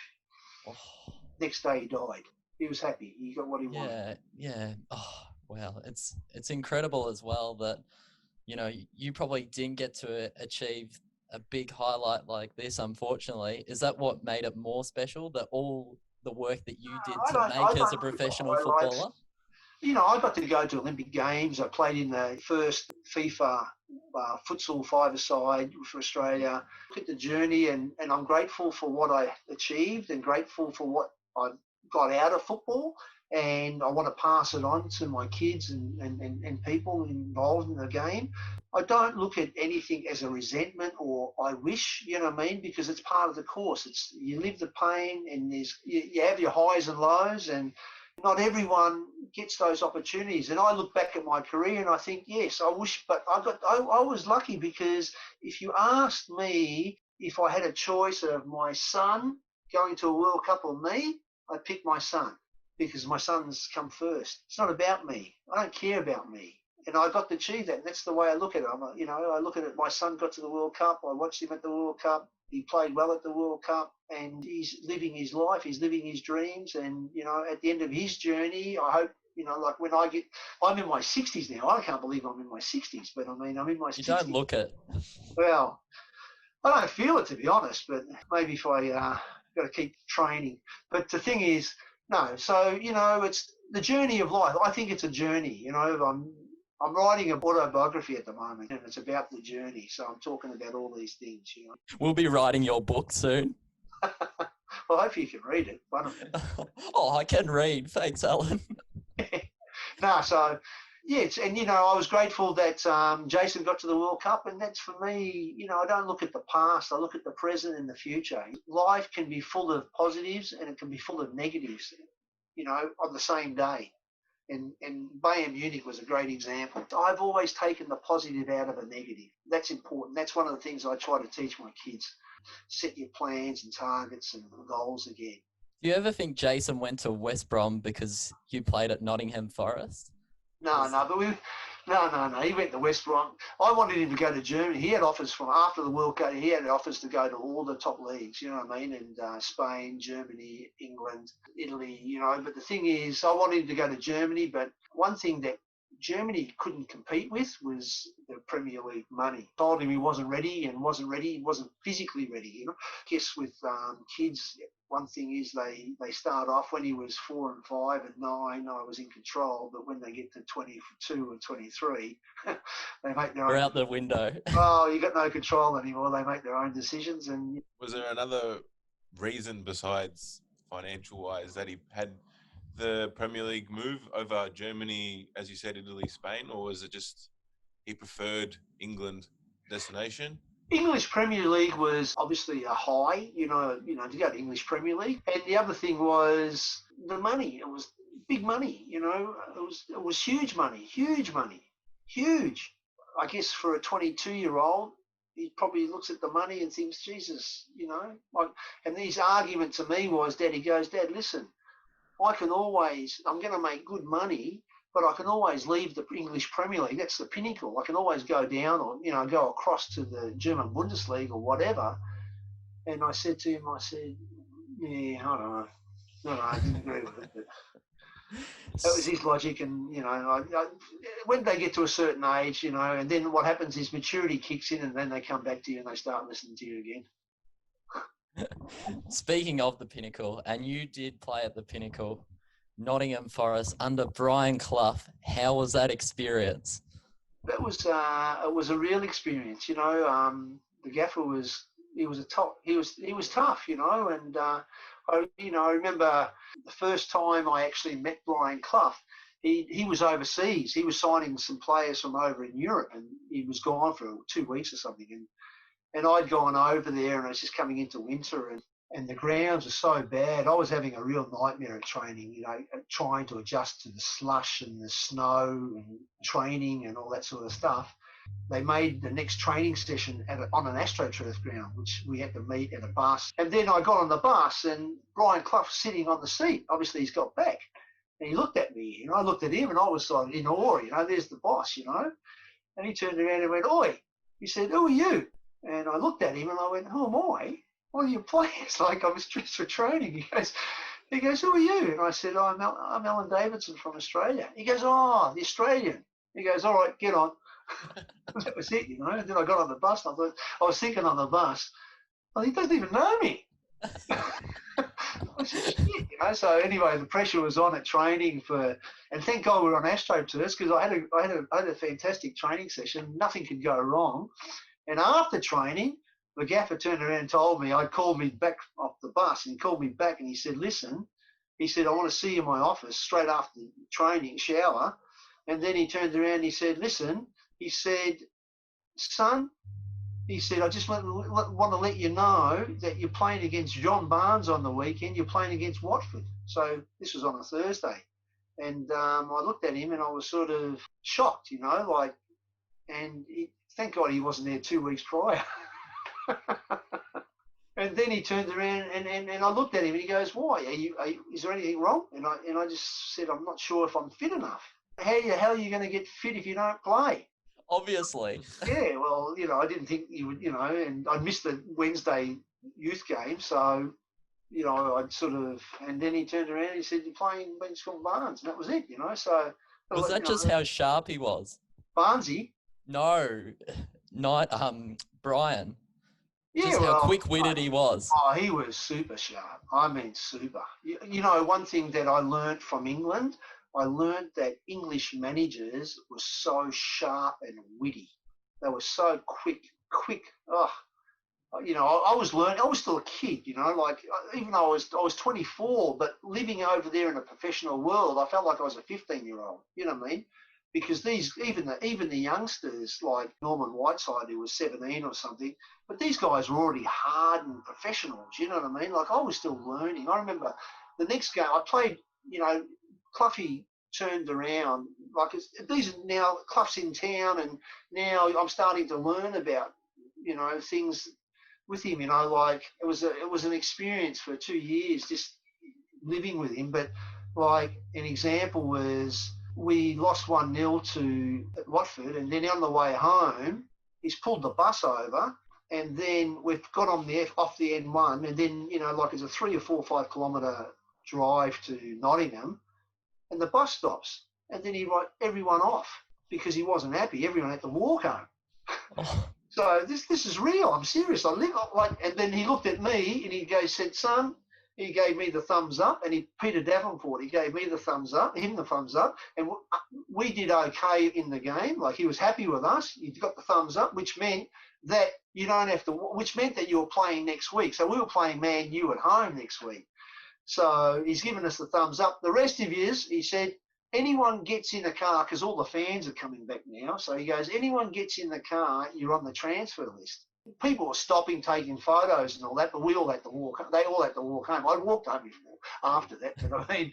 Oh. Next day he died. He was happy. He got what he wanted. Yeah. Oh, wow. It's incredible as well that, you probably didn't get to achieve a big highlight like this, unfortunately. Is that what made it more special, that all the work that you did to make as a professional footballer? I got to go to Olympic Games. I played in the first FIFA futsal five-a-side for Australia. Look at the journey, and I'm grateful for what I achieved and grateful for what I got out of football. And I want to pass it on to my kids and people involved in the game. I don't look at anything as a resentment or I wish, you know what I mean, because it's part of the course. You live the pain, and you have your highs and lows, and not everyone gets those opportunities. And I look back at my career and I think, yes, I wish, but I was lucky, because if you asked me if I had a choice of my son going to a World Cup or me, I'd pick my son, because my son's come first. It's not about me. I don't care about me. And I got to achieve that. And that's the way I look at it. I look at it. My son got to the World Cup. I watched him at the World Cup. He played well at the World Cup, and he's living his life. He's living his dreams. And, at the end of his journey, I hope, like when I'm in my 60s now. I can't believe I'm in my 60s, but I'm in my 60s. You don't look it. Well, I don't feel it, to be honest, but maybe if I got to keep training. But the thing is, no. So, it's the journey of life. I think it's a journey. I'm writing an autobiography at the moment, and it's about the journey. So I'm talking about all these things. We'll be writing your book soon. Well, hopefully you can read it. Oh, I can read. Thanks, Alan. No, so yes, and I was grateful that Jason got to the World Cup, and that's for me. I don't look at the past. I look at the present and the future. Life can be full of positives, and it can be full of negatives. On the same day. And Bayern Munich was a great example. I've always taken the positive out of a negative. That's important. That's one of the things I try to teach my kids. Set your plans and targets and goals again. Do you ever think Jason went to West Brom because you played at Nottingham Forest? No. He went to West Brom. I wanted him to go to Germany. He had offers from after the World Cup. He had offers to go to all the top leagues. You know what I mean? And Spain, Germany, England, Italy. But the thing is, I wanted him to go to Germany. But one thing that Germany couldn't compete with was the Premier League money. Told him he wasn't ready. He wasn't physically ready. I guess with kids, one thing is they start off when he was 4 and 5 and 9, I was in control. But when they get to 22 and 23, they make their own. They're out the window. Oh, you got no control anymore. They make their own decisions. And was there another reason besides financial-wise that he had the Premier League move over Germany, as you said, Italy, Spain, or was it just he preferred England destination? English Premier League was obviously a high, to go to English Premier League. And the other thing was the money. It was big money, it was huge money. I guess for a 22-year-old, he probably looks at the money and thinks, Jesus, and his argument to me was, Dad, listen, I'm going to make good money, but I can always leave the English Premier League. That's the pinnacle. I can always go down or, go across to the German Bundesliga or whatever. And I said to him, yeah, I don't know. No, I didn't agree with it. But that was his logic. And, when they get to a certain age, and then what happens is maturity kicks in, and then they come back to you and they start listening to you again. Speaking of the Pinnacle, and you did play at the Pinnacle, Nottingham Forest under Brian Clough. How was that experience? That was it was a real experience. The gaffer he was tough, and I remember the first time I actually met Brian Clough. He was overseas. He was signing some players from over in Europe, and he was gone for 2 weeks or something. And I'd gone over there, and it was just coming into winter, and the grounds are so bad. I was having a real nightmare at training, trying to adjust to the slush and the snow and training and all that sort of stuff. They made the next training session on an AstroTurf ground, which we had to meet at a bus. And then I got on the bus, and Brian Clough sitting on the seat. Obviously, he's got back. And he looked at me, and I looked at him, and I was like in awe, there's the boss, And he turned around and went, "Oi." He said, "Who are you?" And I looked at him, and I went, "Who am I? What are you playing?" It's like I was dressed for training. He goes, "Who are you?" And I said, I'm Alan Davidson from Australia. He goes, "Oh, the Australian." He goes, "All right, get on." That was it, And then I got on the bus, and I was thinking on the bus, well, he doesn't even know me. I said, shit, So anyway, the pressure was on at training and thank God we were on AstroTurf because I had a fantastic training session. Nothing could go wrong. And after training, the gaffer turned around and told me, I'd called me back off the bus, and he called me back and he said, "Listen," he said, "I want to see you in my office straight after the training shower." And then he turned around and he said, "Listen," he said, "son," he said, "I just want to let you know that you're playing against John Barnes on the weekend. You're playing against Watford." So this was on a Thursday. And I looked at him and I was sort of shocked, thank God he wasn't there 2 weeks prior. And then he turned around and I looked at him and he goes, "Why? Is there anything wrong?" And I just said, "I'm not sure if I'm fit enough." How the hell are you going to get fit if you don't play? Obviously. Yeah, well, I didn't think you would, and I missed the Wednesday youth game, so, I'd sort of, and then he turned around and he said, "You're playing against Barnes," and that was it, so. Was that just how sharp he was? Barnesy? No, not Brian. Yeah, just how quick-witted he was. Oh, he was super sharp. I mean, super. One thing that I learnt from England, I learnt that English managers were so sharp and witty. They were so quick. Oh, I was learning. I was still a kid, even though I was 24, but living over there in a professional world, I felt like I was a 15-year-old. You know what I mean? Because even the youngsters like Norman Whiteside, who was 17 or something, but these guys were already hardened professionals. You know what I mean? Like I was still learning. I remember the next game I played. Cloughie turned around. Like these are now Clough's in town, and now I'm starting to learn about things with him. Like it was an experience for 2 years just living with him. But like an example was, we lost 1-0 to Watford, and then on the way home, he's pulled the bus over, and then we've got on off the N1, and then like it's a 3 or 4 or 5 kilometre drive to Nottingham, and the bus stops, and then he wrote everyone off because he wasn't happy. Everyone had to walk home. Oh. So this is real. I'm serious. I live like, and then he looked at me and he said, "Son." He gave me the thumbs up, and Peter Davenport, he gave me the thumbs up, him the thumbs up, and we did okay in the game. Like he was happy with us. He got the thumbs up, which meant that which meant that you were playing next week. So we were playing Man U at home next week. So he's given us the thumbs up. The rest of yous, he said, anyone gets in the car, because all the fans are coming back now. So he goes, anyone gets in the car, you're on the transfer list. People were stopping, taking photos and all that, but we all had to walk. They all had to walk home. I walked home before, after that. But I mean,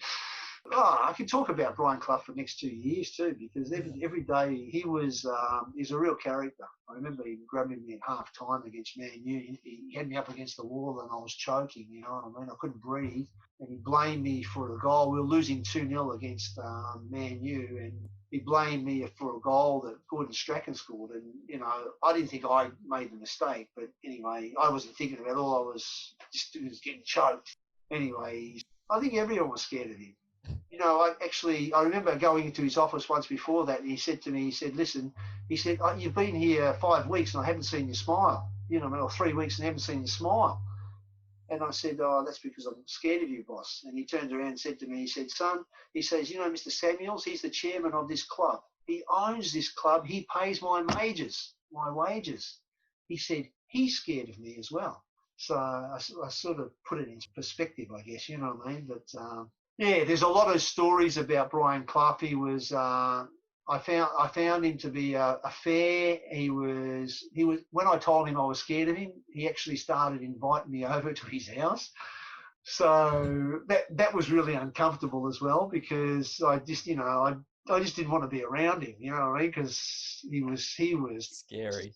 I could talk about Brian Clough for the next 2 years too, because every day he's a real character. I remember he grabbing me at half time against Man U. He had me up against the wall and I was choking. You know what I mean? I couldn't breathe, and he blamed me for the goal. We were losing 2-0 against Man U, and he blamed me for a goal that Gordon Strachan scored. And, I didn't think I made the mistake. But anyway, I wasn't thinking about it. All I was just was getting choked. Anyway, I think everyone was scared of him. I remember going into his office once before that, and he said to me, "Listen," he said, "you've been here 5 weeks and I haven't seen you smile. Or 3 weeks and I haven't seen you smile." And I said, oh, that's because I'm scared of you, boss. And he turned around and said to me, he said, son, he says, you know, Mr. Samuels, he's the chairman of this club. He owns this club. He pays my wages. He said, he's scared of me as well. So I sort of put it into perspective, I guess, you know what I mean? But yeah, there's a lot of stories about Brian Clough. He was, I found him to be a fair. He was, when I told him I was scared of him, he actually started inviting me over to his house. So that was really uncomfortable as well, because I just, you know, I just didn't want to be around him, you know what I mean? Because he was Scary.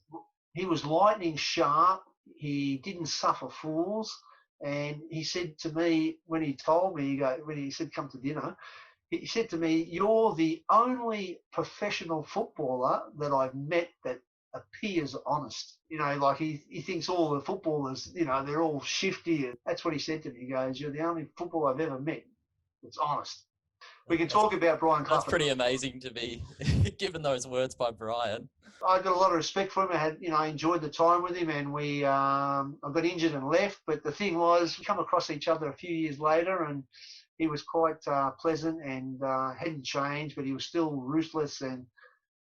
He was lightning sharp. He didn't suffer fools. And he said to me, when he told me, when he said, come to dinner, he said to me, you're the only professional footballer that I've met that appears honest. You know, like he thinks all the footballers, you know, they're all shifty. And that's what he said to me. He goes, you're the only footballer I've ever met that's honest. We can talk about Brian Clough. That's pretty amazing to be given those words by Brian. I got a lot of respect for him. I enjoyed the time with him, and I got injured and left. But the thing was, we come across each other a few years later, and he was quite pleasant and hadn't changed, but he was still ruthless and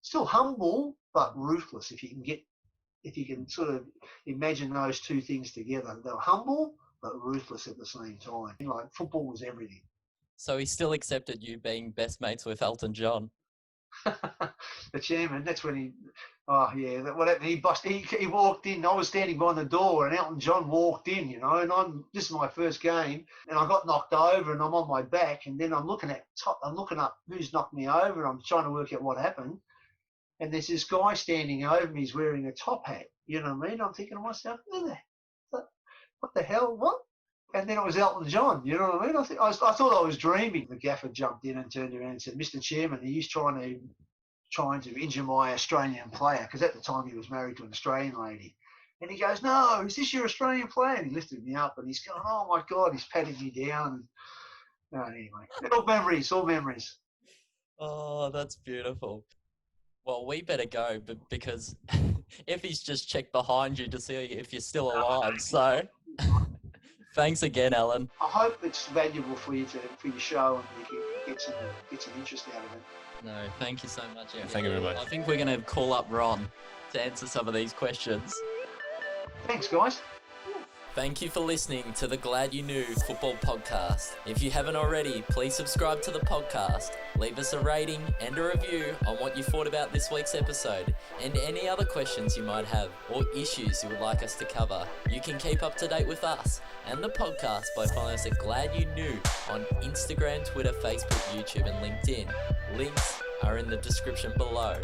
still humble, but ruthless. If you can sort of imagine those two things together, they were humble but ruthless at the same time. Like, football was everything. So he still accepted you being best mates with Elton John. The chairman, that's when what happened, he walked in. I was standing by the door and Elton John walked in, you know, and this is my first game, and I got knocked over and I'm on my back, and then I'm looking up who's knocked me over, and I'm trying to work out what happened, and there's this guy standing over me. He's wearing a top hat, you know what I mean? I'm thinking to myself, what the hell, what? And then it was Elton John, you know what I mean? I thought I was dreaming. The gaffer jumped in and turned around and said, Mr. Chairman, he's trying to injure my Australian player, because at the time he was married to an Australian lady. And he goes, no, is this your Australian player? And he lifted me up and he's going, oh my God, he's patting me down. Anyway, all memories. Oh, that's beautiful. Well, we better go, because if he's just checked behind you to see if you're still alive, so... Thanks again, Alan. I hope it's valuable for your show and you can get some interest out of it. No, thank you so much. Thank you very much. I think we're going to call up Ron to answer some of these questions. Thanks, guys. Thank you for listening to the Glad You Knew Football Podcast. If you haven't already, please subscribe to the podcast, leave us a rating and a review on what you thought about this week's episode, and any other questions you might have or issues you would like us to cover. You can keep up to date with us and the podcast by following us at Glad You Knew on Instagram, Twitter, Facebook, YouTube and LinkedIn. Links are in the description below.